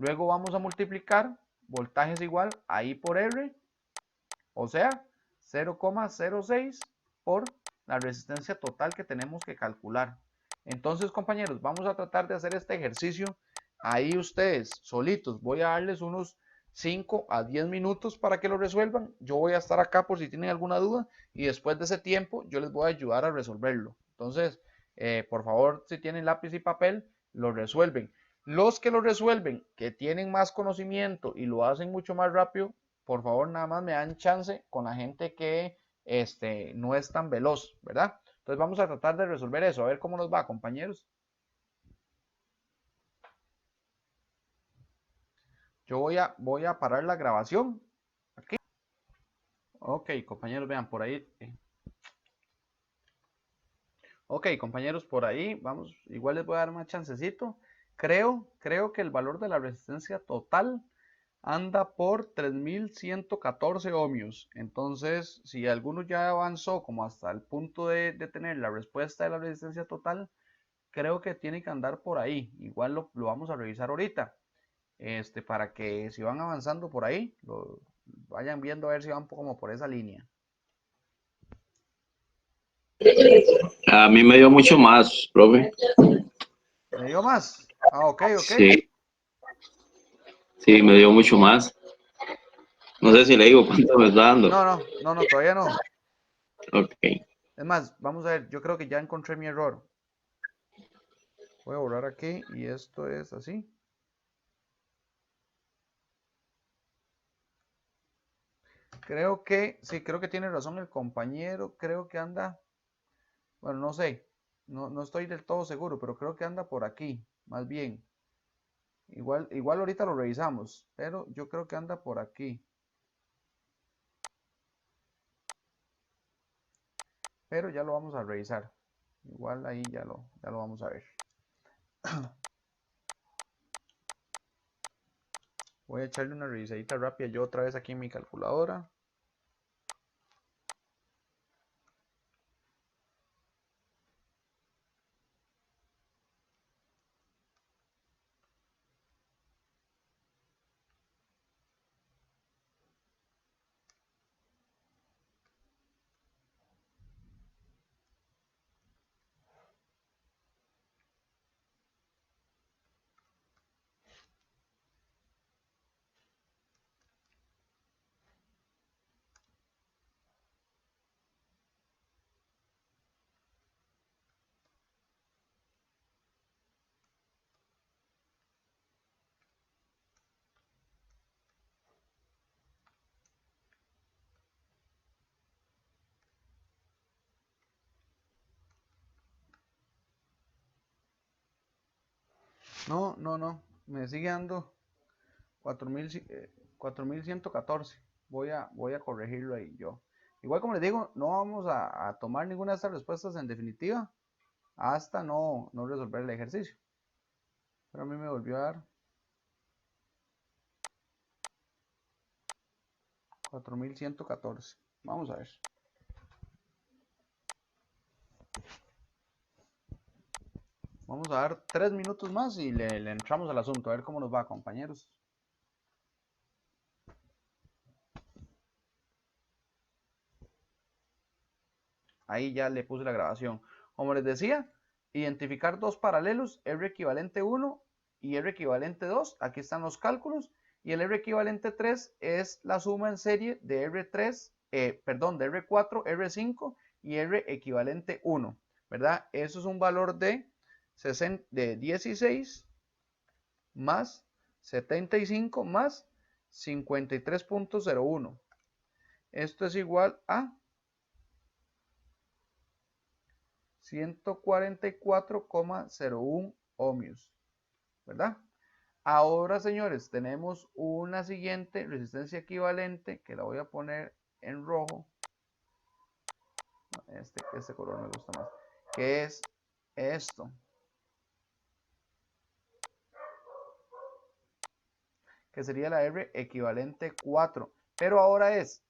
Luego vamos a multiplicar voltaje es igual a I por R, o sea, 0,06 por la resistencia total que tenemos que calcular. Entonces, compañeros, vamos a tratar de hacer este ejercicio ahí ustedes solitos. Voy a darles unos 5 a 10 minutos para que lo resuelvan. Yo voy a estar acá por si tienen alguna duda y después de ese tiempo yo les voy a ayudar a resolverlo. Entonces, por favor, si tienen lápiz y papel, lo resuelven. Los que lo resuelven, que tienen más conocimiento y lo hacen mucho más rápido, por favor, nada más me dan chance con la gente que no es tan veloz, ¿verdad? Entonces vamos a tratar de resolver eso, a ver cómo nos va, compañeros. Yo voy a parar la grabación. Aquí. Ok, compañeros, vean, por ahí. Ok, compañeros, por ahí, vamos, igual les voy a dar más chancecito. Creo que el valor de la resistencia total anda por 3114 ohmios. Entonces, si alguno ya avanzó como hasta el punto de tener la respuesta de la resistencia total, creo que tiene que andar por ahí. Igual lo vamos a revisar ahorita. Para que si van avanzando por ahí, lo vayan viendo a ver si van como por esa línea. A mí me dio mucho más, profe. ¿Me dio más? Ah, ok. Sí. Sí, me dio mucho más. No sé si le digo cuánto me está dando. No, todavía no. Ok. Es más, vamos a ver, yo creo que ya encontré mi error. Voy a borrar aquí y esto es así. Creo que, sí, creo que tiene razón el compañero, creo que anda, bueno, no sé, no estoy del todo seguro, pero creo que anda por aquí, más bien. Igual ahorita lo revisamos, pero yo creo que anda por aquí. Pero ya lo vamos a revisar. Igual ahí ya lo vamos a ver. Voy a echarle una revisadita rápida yo otra vez aquí en mi calculadora. No, me sigue dando 4114. Voy a corregirlo ahí yo. Igual como les digo, no vamos a tomar ninguna de estas respuestas en definitiva hasta no resolver el ejercicio. Pero a mí me volvió a dar 4114. Vamos a ver. Vamos a dar 3 minutos más y le entramos al asunto, a ver cómo nos va, compañeros. Ahí ya le puse la grabación. Como les decía, identificar dos paralelos, R equivalente 1 y R equivalente 2. Aquí están los cálculos. y el R equivalente 3 es la suma en serie de R3, de R4, R5 y R equivalente 1, ¿verdad? Eso es un valor de 16 más 75 más 53.01. Esto es igual a 144,01 ohmios, ¿verdad? Ahora, señores, tenemos una siguiente resistencia equivalente que la voy a poner en rojo. Este color me gusta más. Que es esto. Que sería la R equivalente 4. Pero ahora es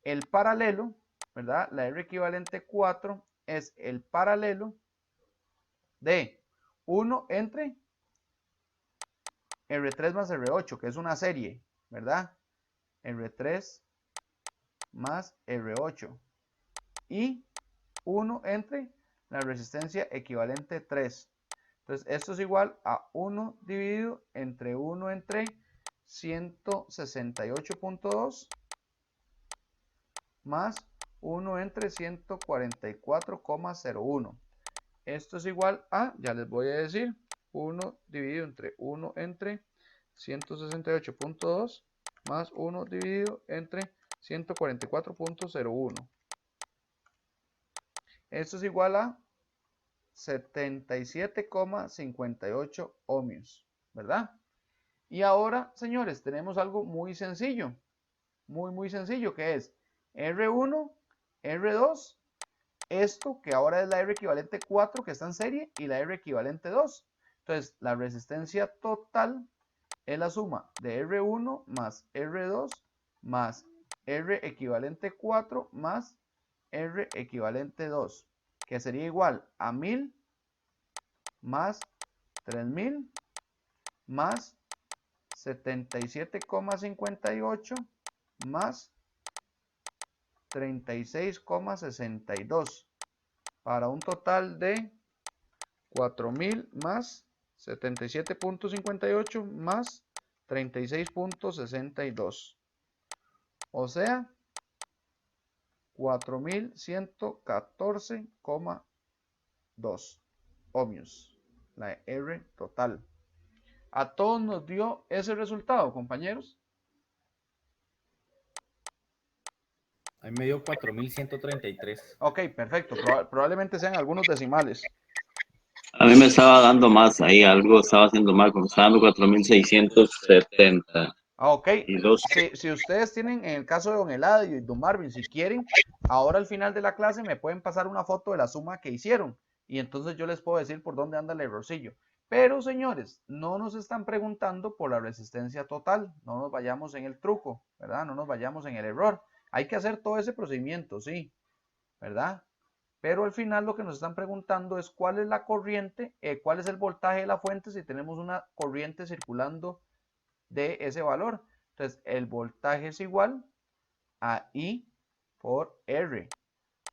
el paralelo, ¿verdad? La R equivalente 4 es el paralelo de 1 entre R3 más R8, que es una serie, ¿verdad? R3 más R8. Y 1 entre la resistencia equivalente 3. Entonces, esto es igual a 1 dividido entre 1 entre 168.2 más 1 entre 144,01. Esto es igual a, ya les voy a decir, 1 dividido entre 1 entre 168.2 más 1 dividido entre 144.01. Esto es igual a 77,58 ohmios, ¿verdad? Y ahora, señores, tenemos algo muy sencillo, muy sencillo, que es R1, R2, esto que ahora es la R equivalente 4 que está en serie y la R equivalente 2. Entonces, la resistencia total es la suma de R1 más R2 más R equivalente 4 más R equivalente 2, que sería igual a 1000 más 3000 más 77,58 más 36,62 para un total de 4000 más 77.58 más 36.62, o sea 4114,2 ohmios, la R total. A todos nos dio ese resultado, compañeros. Ahí me dio 4133. Ok, perfecto. Probablemente sean algunos decimales. A mí me estaba dando más ahí, algo estaba haciendo mal, como estaba dando 4670. Ok. Y dos. Si ustedes tienen, en el caso de Don Eladio y Don Marvin, si quieren, ahora al final de la clase me pueden pasar una foto de la suma que hicieron. Y entonces yo les puedo decir por dónde anda el errorcillo. Pero, señores, no nos están preguntando por la resistencia total. No nos vayamos en el truco, ¿verdad? No nos vayamos en el error. Hay que hacer todo ese procedimiento, sí, ¿verdad? Pero al final lo que nos están preguntando es cuál es la corriente, cuál es el voltaje de la fuente si tenemos una corriente circulando de ese valor. Entonces, el voltaje es igual a I por R.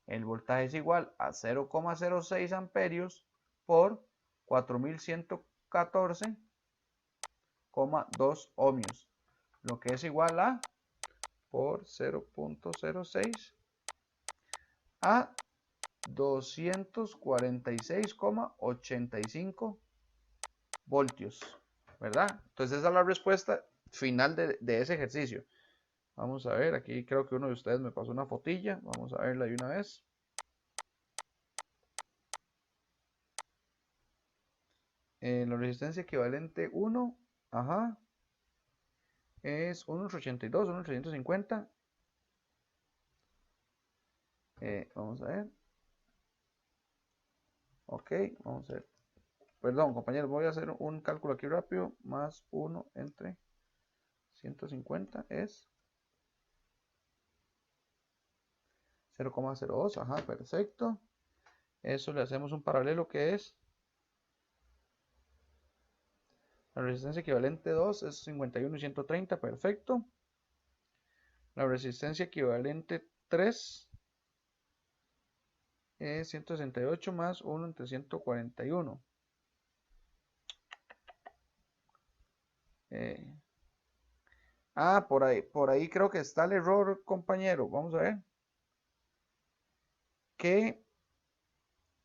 El voltaje es igual a 0,06 amperios por 4114,2 ohmios. Lo que es igual a, por 0.06, a 246,85 voltios, ¿verdad? Entonces esa es la respuesta final de ese ejercicio. Vamos a ver, aquí creo que uno de ustedes me pasó una fotilla. Vamos a verla de una vez. La resistencia equivalente 1, ajá, es 1,82, 1,350. Vamos a ver. Ok, vamos a ver. Perdón, compañeros, voy a hacer un cálculo aquí rápido. Más 1 entre 150 es 0,02. Ajá, perfecto. Eso le hacemos un paralelo que es la resistencia equivalente 2 es 51 y 130. Perfecto. La resistencia equivalente 3 es 168 más 1 entre 141. Ah, por ahí creo que está el error, compañero. Vamos a ver. Que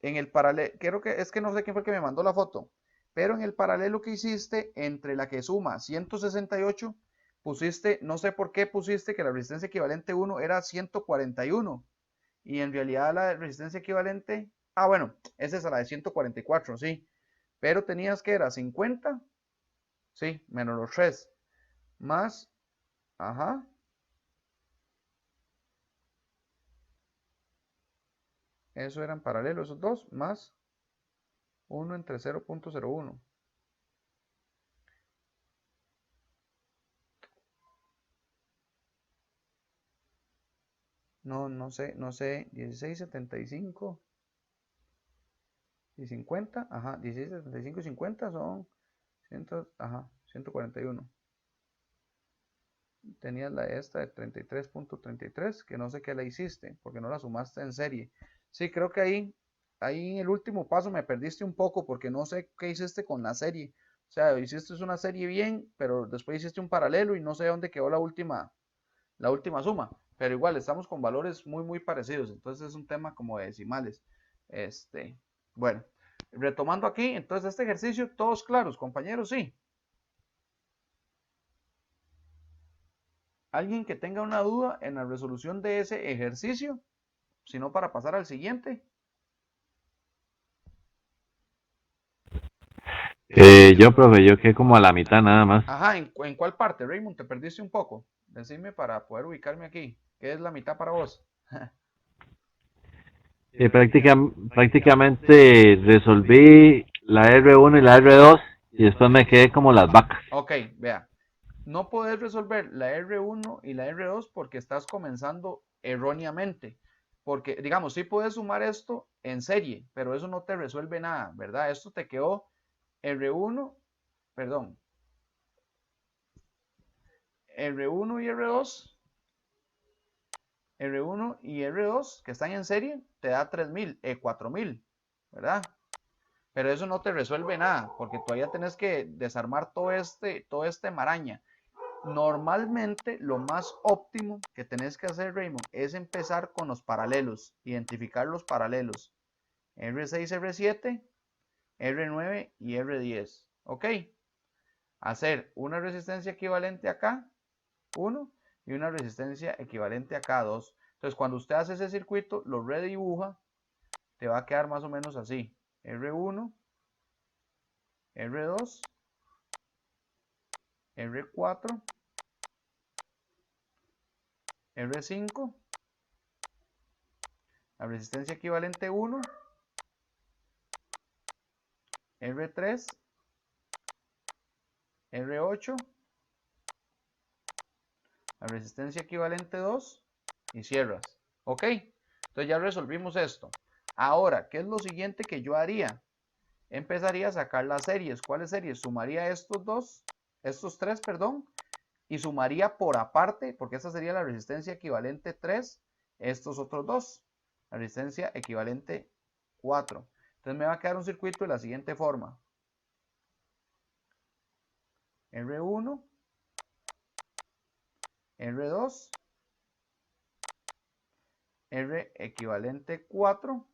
en el paralelo, creo que es que no sé quién fue el que me mandó la foto, pero en el paralelo que hiciste entre la que suma 168, pusiste, no sé por qué pusiste que la resistencia equivalente 1 era 141 y en realidad la resistencia equivalente, bueno, esa es la de 144, sí, pero tenías que era 50, sí, menos los 3, más, ajá, eso eran paralelos, esos dos, más 1 entre 0.01. No sé, 1675 y 50, ajá, 1675 y 50 son 141. Tenías la esta de 33.33, que no sé qué la hiciste, porque no la sumaste en serie. Sí, creo que ahí en el último paso me perdiste un poco, porque no sé qué hiciste con la serie. O sea, hiciste una serie bien, pero después hiciste un paralelo y no sé dónde quedó la última suma, pero igual estamos con valores muy parecidos, entonces es un tema como de decimales. Bueno, retomando aquí, entonces este ejercicio, todos claros, compañeros, sí. ¿Alguien que tenga una duda en la resolución de ese ejercicio? Si no, para pasar al siguiente. Yo, profe, yo quedé como a la mitad nada más. Ajá, ¿en cuál parte, Raymond? Te perdiste un poco. Decime para poder ubicarme aquí. ¿Qué es la mitad para vos? Prácticamente resolví la R1 y la R2 y después me quedé como las vacas. Ok, vea. No puedes resolver la R1 y la R2 porque estás comenzando erróneamente. Porque, digamos, sí puedes sumar esto en serie, pero eso no te resuelve nada, ¿verdad? Esto te quedó R1, perdón, R1 y R2, R1 y R2 que están en serie, te da 3000, 4000, ¿verdad? Pero eso no te resuelve nada, porque todavía tenés que desarmar todo este maraña. Normalmente lo más óptimo que tenés que hacer, Raymond, es empezar con los paralelos, identificar los paralelos. R6, R7, R9 y R10. ¿Ok? Hacer una resistencia equivalente acá, 1, y una resistencia equivalente acá, 2. Entonces, cuando usted hace ese circuito, lo redibuja, te va a quedar más o menos así. R1, R2, R4, R5, la resistencia equivalente 1, R3, R8, la resistencia equivalente 2 y cierras. ¿Ok? Entonces ya resolvimos esto. Ahora, ¿qué es lo siguiente que yo haría? Empezaría a sacar las series. ¿Cuáles series? Sumaría estos tres, perdón, y sumaría por aparte, porque esta sería la resistencia equivalente 3, estos otros dos, la resistencia equivalente 4. Entonces me va a quedar un circuito de la siguiente forma. R1, R2, R equivalente 4,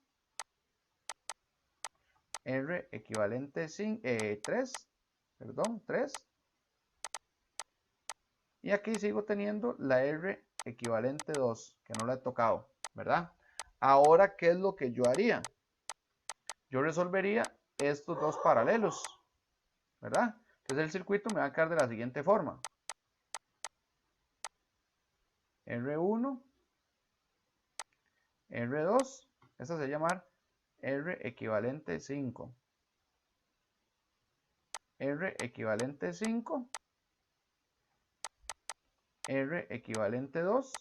R equivalente 3, perdón, 3. Y aquí sigo teniendo la R equivalente 2, que no la he tocado, ¿verdad? Ahora, ¿qué es lo que yo haría? Yo resolvería estos dos paralelos, ¿verdad? Entonces el circuito me va a quedar de la siguiente forma. R1, R2, esta se va a llamar R equivalente 5. R equivalente 5, R equivalente 2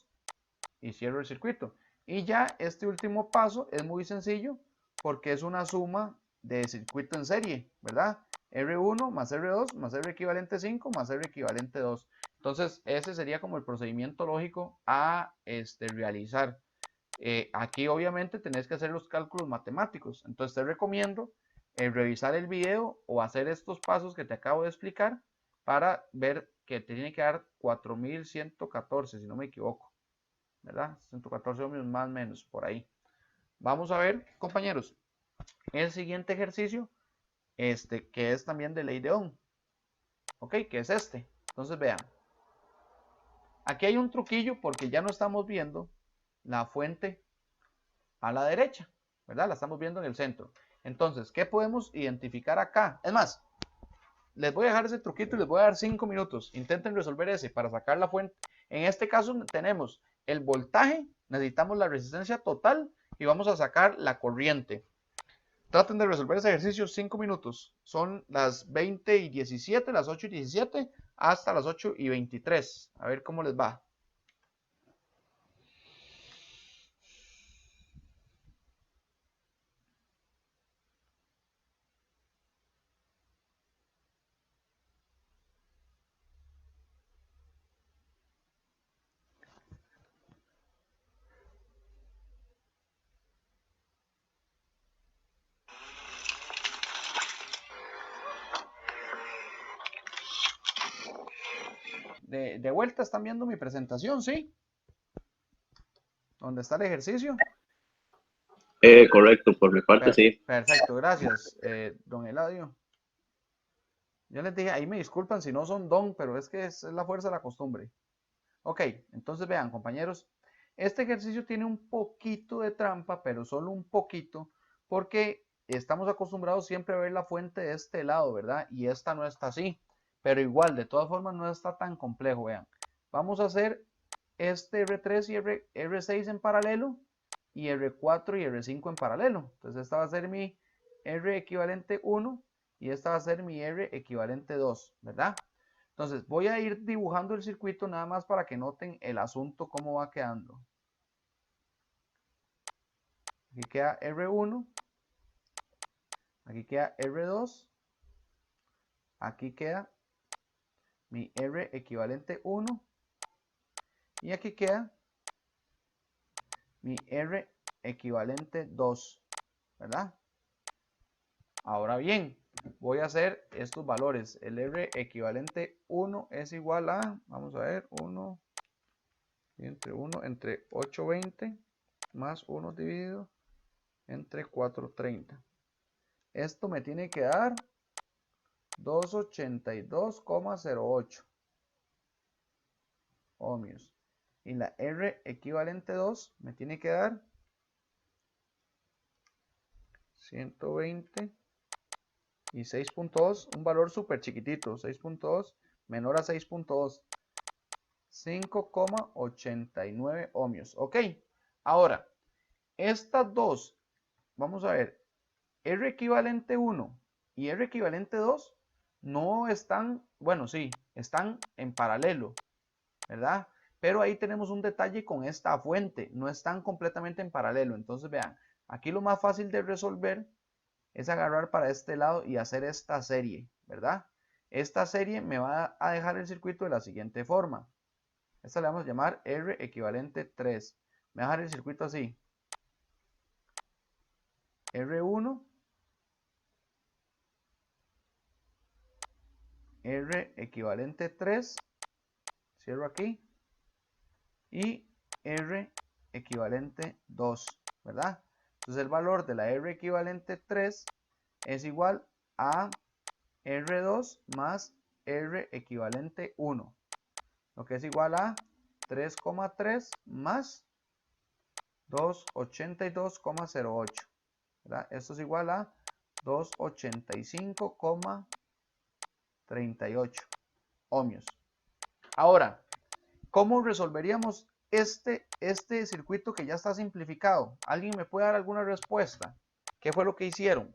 y cierro el circuito. Y ya este último paso es muy sencillo porque es una suma de circuito en serie, ¿verdad? R1 más R2 más R equivalente 5 más R equivalente 2. Entonces ese sería como el procedimiento lógico a realizar. Aquí obviamente tenés que hacer los cálculos matemáticos. Entonces te recomiendo revisar el video o hacer estos pasos que te acabo de explicar para ver que te tiene que dar 4114, si no me equivoco, ¿verdad? 114 ohmios más o menos, por ahí. Vamos a ver, compañeros, el siguiente ejercicio, que es también de ley de Ohm, ¿ok? Que es este. Entonces vean, aquí hay un truquillo porque ya no estamos viendo la fuente a la derecha, ¿verdad? La estamos viendo en el centro. Entonces, ¿qué podemos identificar acá? Es más, les voy a dejar ese truquito y les voy a dar 5 minutos. Intenten resolver ese para sacar la fuente. En este caso tenemos el voltaje, necesitamos la resistencia total y vamos a sacar la corriente. Traten de resolver ese ejercicio 5 minutos. Son las 20:17, las 8:17 hasta las 8:23. A ver cómo les va. De vuelta, están viendo mi presentación, ¿sí? ¿Dónde está el ejercicio? Correcto, por mi parte sí. Perfecto, gracias, don Eladio. Yo les dije, ahí me disculpan si no son don, pero es que es la fuerza de la costumbre. Ok, entonces vean, compañeros, este ejercicio tiene un poquito de trampa, pero solo un poquito, porque estamos acostumbrados siempre a ver la fuente de este lado, ¿verdad? Y esta no está así, pero igual, de todas formas, no está tan complejo, vean. Vamos a hacer este R3 y R6 en paralelo, y R4 y R5 en paralelo. Entonces esta va a ser mi R equivalente 1 y esta va a ser mi R equivalente 2, ¿verdad? Entonces voy a ir dibujando el circuito nada más para que noten el asunto cómo va quedando. Aquí queda R1, aquí queda R2, aquí queda mi R equivalente 1 y aquí queda mi R equivalente 2, ¿verdad? Ahora bien, voy a hacer estos valores. El R equivalente 1 es igual a, vamos a ver, 1 entre 820 más 1 dividido entre 430. Esto me tiene que dar 282,08 ohmios. Y la R equivalente 2 me tiene que dar 120 y 6.2, un valor súper chiquitito, 6.2 menor a 6.2, 5,89 ohmios. Ok, ahora, estas dos, vamos a ver, R equivalente 1 y R equivalente 2 no están, bueno, sí, están en paralelo, ¿verdad? Pero ahí tenemos un detalle con esta fuente, no están completamente en paralelo. Entonces vean, aquí lo más fácil de resolver es agarrar para este lado y hacer esta serie, ¿verdad? Esta serie me va a dejar el circuito de la siguiente forma. Esta le vamos a llamar R equivalente 3. Me va a dejar el circuito así. R1, R equivalente 3, cierro aquí, y R equivalente 2, ¿verdad? Entonces el valor de la R equivalente 3 es igual a R2 más R equivalente 1, lo que es igual a 3,3 más 282,08, ¿verdad? Esto es igual a 285,38 ohmios. Ahora, ¿cómo resolveríamos este circuito que ya está simplificado? ¿Alguien me puede dar alguna respuesta? ¿Qué fue lo que hicieron?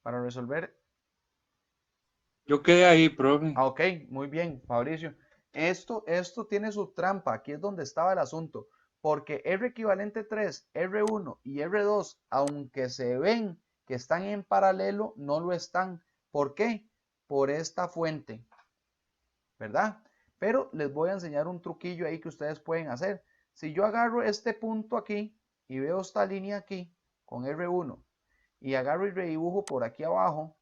Para resolver. Yo quedé ahí, profe. Ah, ok, muy bien, Fabricio. Esto tiene su trampa, aquí es donde estaba el asunto, porque R equivalente 3, R1 y R2, aunque se ven que están en paralelo, no lo están. ¿Por qué? Por esta fuente, ¿verdad? Pero les voy a enseñar un truquillo ahí que ustedes pueden hacer. si yo agarro este punto aquí y veo esta línea aquí con R1 y agarro y redibujo por aquí abajo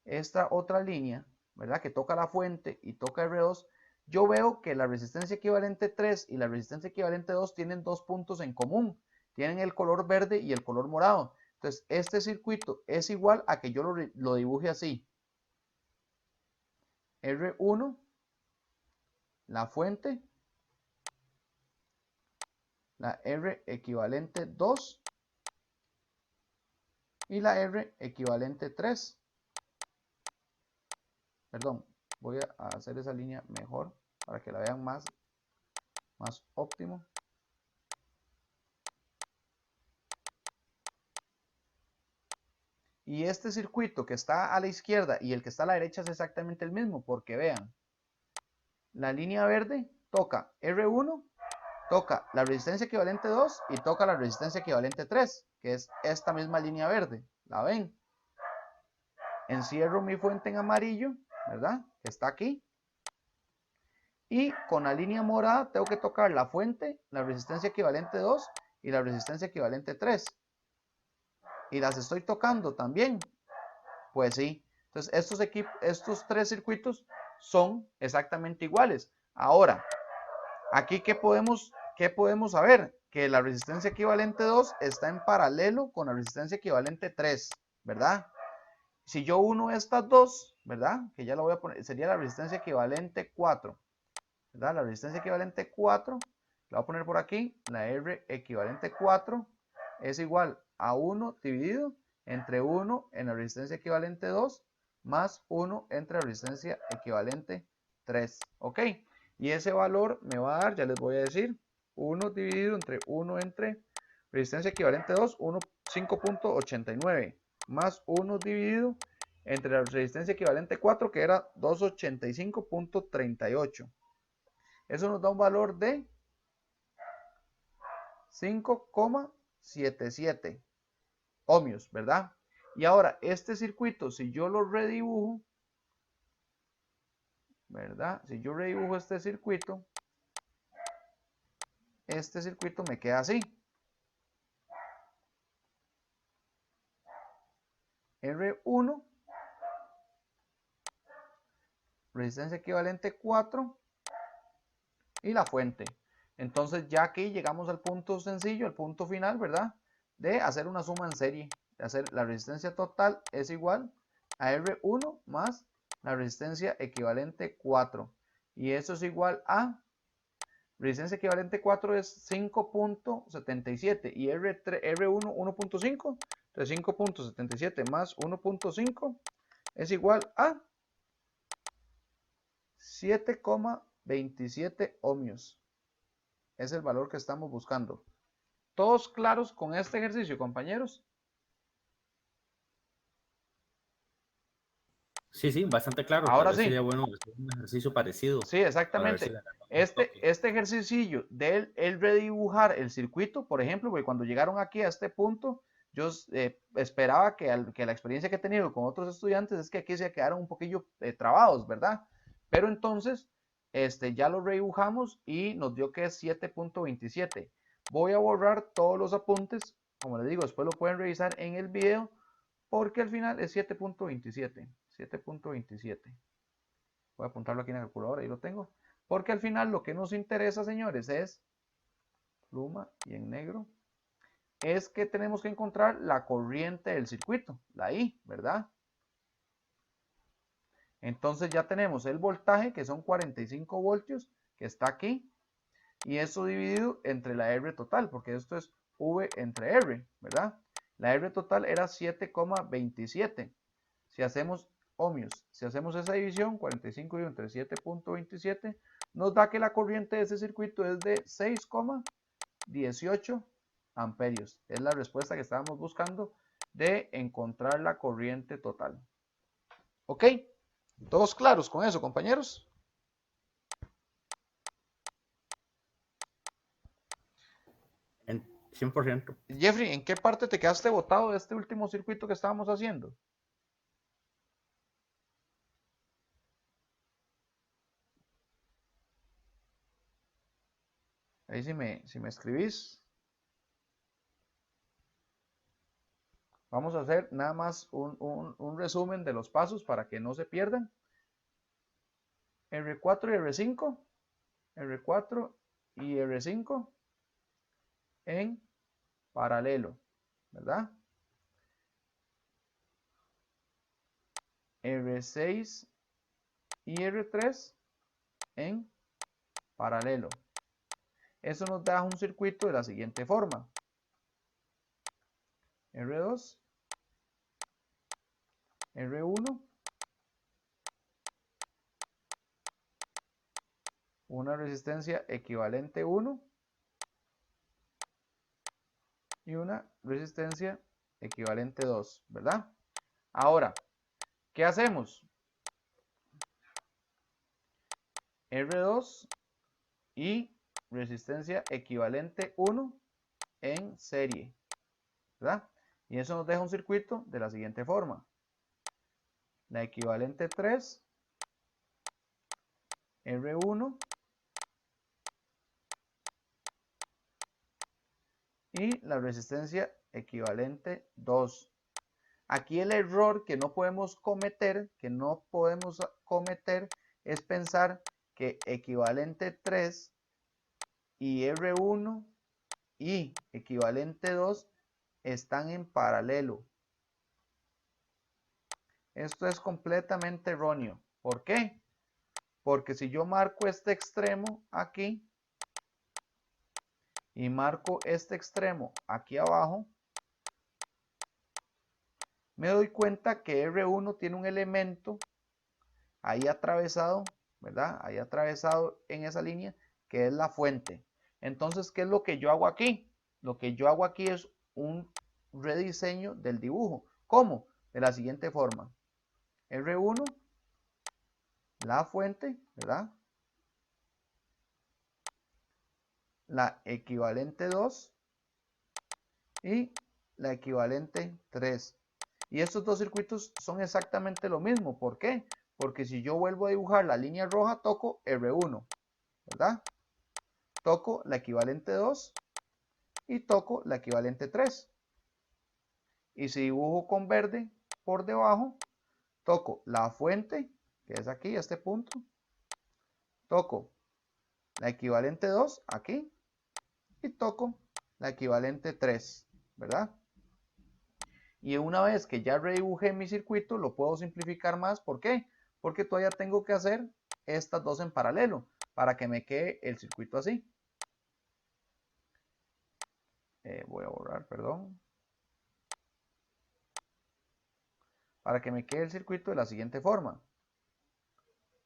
esta otra línea, ¿verdad? Que toca la fuente y toca R2, yo veo que la resistencia equivalente 3 y la resistencia equivalente 2 tienen dos puntos en común. Tienen el color verde y el color morado. Entonces, este circuito es igual a que yo lo dibuje así. R1, la fuente, la R equivalente 2 y la R equivalente 3. Perdón, voy a hacer esa línea mejor para que la vean más óptimo. Y este circuito que está a la izquierda y el que está a la derecha es exactamente el mismo, porque vean, la línea verde toca R1, toca la resistencia equivalente 2 y toca la resistencia equivalente 3, que es esta misma línea verde. ¿La ven? Encierro mi fuente en amarillo, ¿verdad? Que está aquí. Y con la línea morada tengo que tocar la fuente, la resistencia equivalente 2 y la resistencia equivalente 3. Y las estoy tocando también. Pues sí. Entonces estos tres circuitos son exactamente iguales. Ahora, aquí ¿qué podemos saber? Que la resistencia equivalente 2 está en paralelo con la resistencia equivalente 3, ¿verdad? Si yo uno estas dos, ¿verdad? Que ya lo voy a poner, sería la resistencia equivalente 4, ¿verdad? La resistencia equivalente 4, la voy a poner por aquí, la R equivalente 4 es igual a 1 dividido entre 1 en la resistencia equivalente 2 más 1 entre la resistencia equivalente 3, ¿ok? Y ese valor me va a dar, ya les voy a decir, 1 dividido entre 1 entre resistencia equivalente 2, 5.89, más 1 dividido entre la resistencia equivalente 4, que era 285.38. Eso nos da un valor de 5,77 ohmios, ¿verdad? Y ahora, este circuito, si yo lo redibujo, ¿verdad? Si yo redibujo este circuito me queda así. R1, resistencia equivalente 4 y la fuente. Entonces ya aquí llegamos al punto sencillo, al punto final, ¿verdad? De hacer una suma en serie. De hacer la resistencia total es igual a R1 más la resistencia equivalente 4. Y eso es igual a, resistencia equivalente 4 es 5.77 y R1 1.5. Entonces 5.77 más 1.5 es igual a 7,27 ohmios. Es el valor que estamos buscando. ¿Todos claros con este ejercicio, compañeros? Sí, bastante claro. Ahora sí. Sería bueno hacer un ejercicio parecido. Sí, exactamente. Este ejercicio de el redibujar el circuito, por ejemplo, porque cuando llegaron aquí a este punto, yo esperaba que la experiencia que he tenido con otros estudiantes es que aquí se quedaron un poquillo trabados, ¿verdad? Pero entonces, ya lo redibujamos y nos dio que es 7.27. Voy a borrar todos los apuntes, como les digo, después lo pueden revisar en el video, porque al final es 7.27. 7.27. Voy a apuntarlo aquí en la calculadora, ahí lo tengo. Porque al final lo que nos interesa, señores, es, pluma y en negro, es que tenemos que encontrar la corriente del circuito, la I, ¿verdad? Entonces ya tenemos el voltaje, que son 45 voltios, que está aquí. Y eso dividido entre la R total, porque esto es V entre R, ¿verdad? La R total era 7,27. Si hacemos ohmios, si hacemos esa división, 45 entre 7.27, nos da que la corriente de ese circuito es de 6,18 amperios. Es la respuesta que estábamos buscando de encontrar la corriente total. ¿Ok? ¿Todos claros con eso, compañeros? En 100%. Jeffrey, ¿en qué parte te quedaste botado de este último circuito que estábamos haciendo? Ahí si me escribís. Vamos a hacer nada más un resumen de los pasos para que no se pierdan. R4 y R5. R4 y R5 en paralelo, ¿verdad? R6 y R3 en paralelo. Eso nos da un circuito de la siguiente forma. R2, R1, una resistencia equivalente 1 y una resistencia equivalente 2, ¿verdad? Ahora, ¿qué hacemos? R2 y resistencia equivalente 1 en serie, ¿verdad? Y eso nos deja un circuito de la siguiente forma. La equivalente 3, R1 y la resistencia equivalente 2. Aquí el error que no podemos cometer, es pensar que equivalente 3 y R1 y equivalente 2 están en paralelo. Esto es completamente erróneo. ¿Por qué? Porque si yo marco este extremo aquí y marco este extremo aquí abajo, me doy cuenta que R1 tiene un elemento ahí atravesado, ¿verdad? Ahí atravesado en esa línea, que es la fuente. Entonces, ¿qué es lo que yo hago aquí? Lo que yo hago aquí es un rediseño del dibujo. ¿Cómo? De la siguiente forma. R1, la fuente, ¿verdad? La equivalente 2 y la equivalente 3. Y estos dos circuitos son exactamente lo mismo. ¿Por qué? Porque si yo vuelvo a dibujar la línea roja, toco R1, ¿verdad? Toco la equivalente 2 y toco la equivalente 3. Y si dibujo con verde por debajo, toco la fuente, que es aquí, este punto. Toco la equivalente 2 aquí y toco la equivalente 3, ¿verdad? Y una vez que ya redibujé mi circuito, lo puedo simplificar más. ¿Por qué? Porque todavía tengo que hacer estas dos en paralelo para que me quede el circuito así. Voy a borrar, perdón. Para que me quede el circuito de la siguiente forma.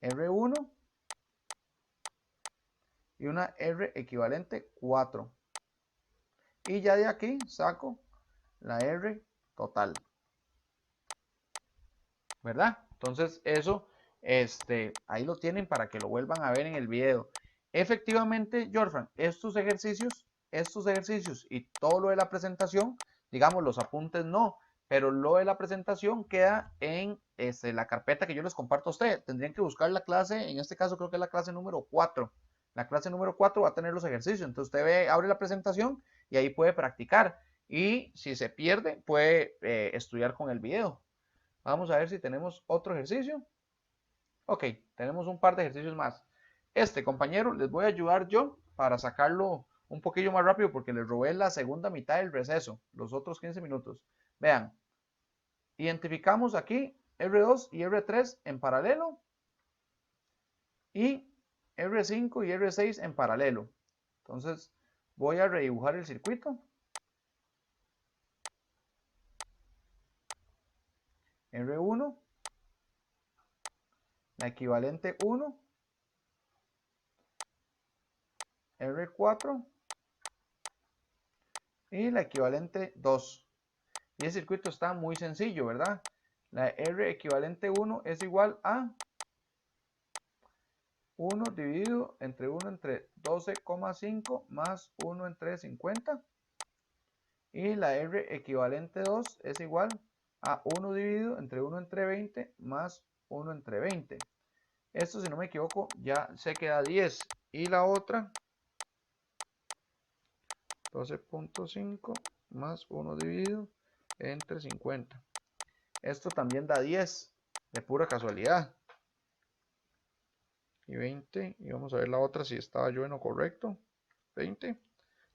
R1 y una R equivalente 4. Y ya de aquí saco la R total. ¿Verdad? Entonces eso, ahí lo tienen para que lo vuelvan a ver en el video. Efectivamente, Jorfran, estos ejercicios y todo lo de la presentación, digamos los apuntes no, pero lo de la presentación queda en la carpeta que yo les comparto a ustedes. Tendrían que buscar la clase, en este caso creo que es la clase número 4. La clase número 4 va a tener los ejercicios. Entonces usted abre la presentación y ahí puede practicar. Y si se pierde, puede estudiar con el video. Vamos a ver si tenemos otro ejercicio. Ok, tenemos un par de ejercicios más. Compañero, les voy a ayudar yo para sacarlo un poquillo más rápido porque les robé la segunda mitad del receso, los otros 15 minutos. Vean, identificamos aquí R2 y R3 en paralelo y R5 y R6 en paralelo. Entonces voy a redibujar el circuito. R1, la equivalente 1, R4 y la equivalente 2. Y el circuito está muy sencillo, ¿verdad? La R equivalente 1 es igual a 1 dividido entre 1 entre 12,5 más 1 entre 50. Y la R equivalente 2 es igual a 1 dividido entre 1 entre 20 más 1 entre 20. Esto, si no me equivoco, ya se queda 10. Y la otra 12.5 más 1 dividido entre 50. Esto también da 10, de pura casualidad. Y 20, y vamos a ver la otra si estaba yo en lo correcto. 20,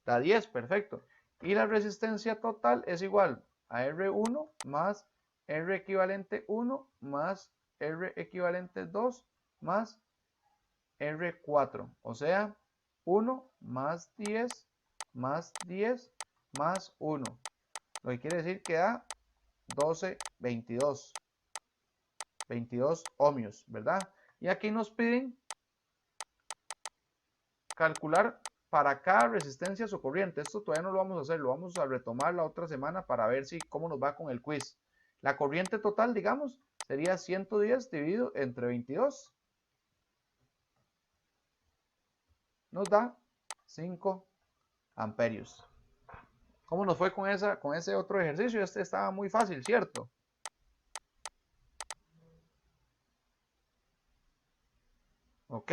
da 10, perfecto. Y la resistencia total es igual a R1 más R equivalente 1 más R equivalente 2 más R4. O sea, 1 más 10 más 10 más 1. Lo que quiere decir que da 12, 22. 22 ohmios, ¿verdad? Y aquí nos piden calcular para cada resistencia su corriente. Esto todavía no lo vamos a hacer, lo vamos a retomar la otra semana para ver cómo nos va con el quiz. La corriente total, digamos, sería 110 dividido entre 22. Nos da 5 amperios. ¿Cómo nos fue con ese otro ejercicio? Este estaba muy fácil, ¿cierto? Ok.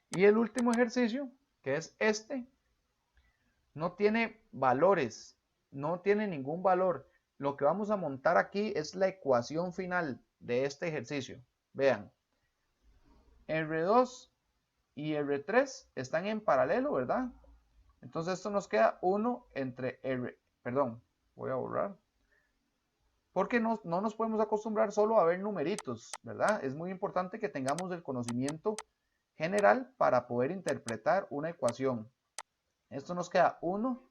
Y el último ejercicio, que es este, no tiene valores, no tiene ningún valor. Lo que vamos a montar aquí es la ecuación final de este ejercicio. Vean, R2 y R3 están en paralelo, ¿verdad? Entonces esto nos queda 1 entre R, perdón, voy a borrar. Porque no nos podemos acostumbrar solo a ver numeritos, ¿verdad? Es muy importante que tengamos el conocimiento general para poder interpretar una ecuación. Esto nos queda 1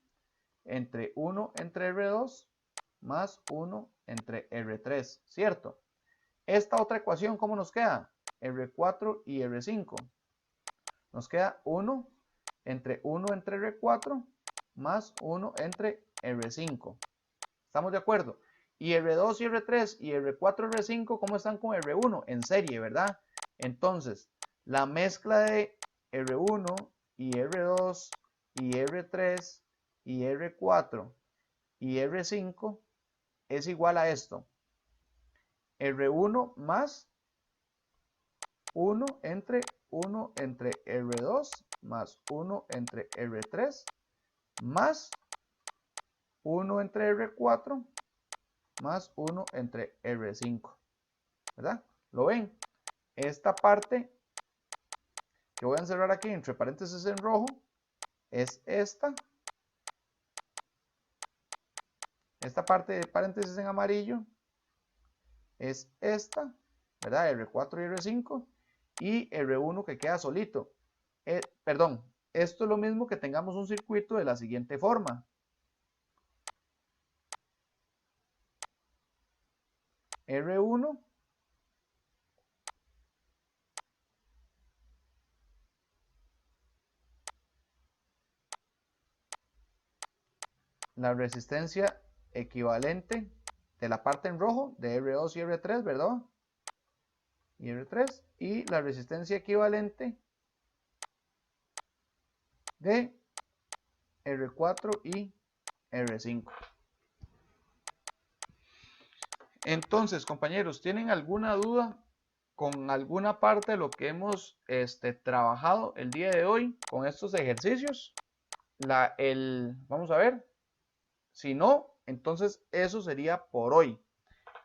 entre R2 más 1 entre R3, ¿cierto? Esta otra ecuación, ¿cómo nos queda? R4 y R5. Nos queda 1 entre R4 más 1 entre R5. ¿Estamos de acuerdo? Y R2 y R3 y R4 y R5, ¿cómo están con R1? En serie, ¿verdad? Entonces, la mezcla de R1 y R2 y R3 y R4 y R5 es igual a esto. R1 más 1 entre R2 más 1 entre R3 más 1 entre R4 más 1 entre R5. ¿Verdad? ¿Lo ven? Esta parte que voy a encerrar aquí entre paréntesis en rojo es esta. Esta parte de paréntesis en amarillo es esta, ¿verdad? R4 y R5 y R1 que queda solito. Perdón, esto es lo mismo que tengamos un circuito de la siguiente forma. R1 la resistencia equivalente de la parte en rojo de R2 y R3, ¿verdad? Y R3 y la resistencia equivalente de R4 y R5. Entonces, compañeros, ¿tienen alguna duda con alguna parte de lo que hemos trabajado el día de hoy con estos ejercicios? Vamos a ver. Si no, entonces eso sería por hoy.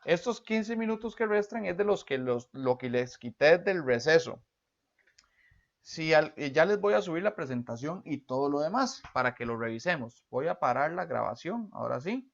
Estos 15 minutos que restan es de lo que les quité del receso. Ya les voy a subir la presentación y todo lo demás para que lo revisemos. Voy a parar la grabación, ahora sí.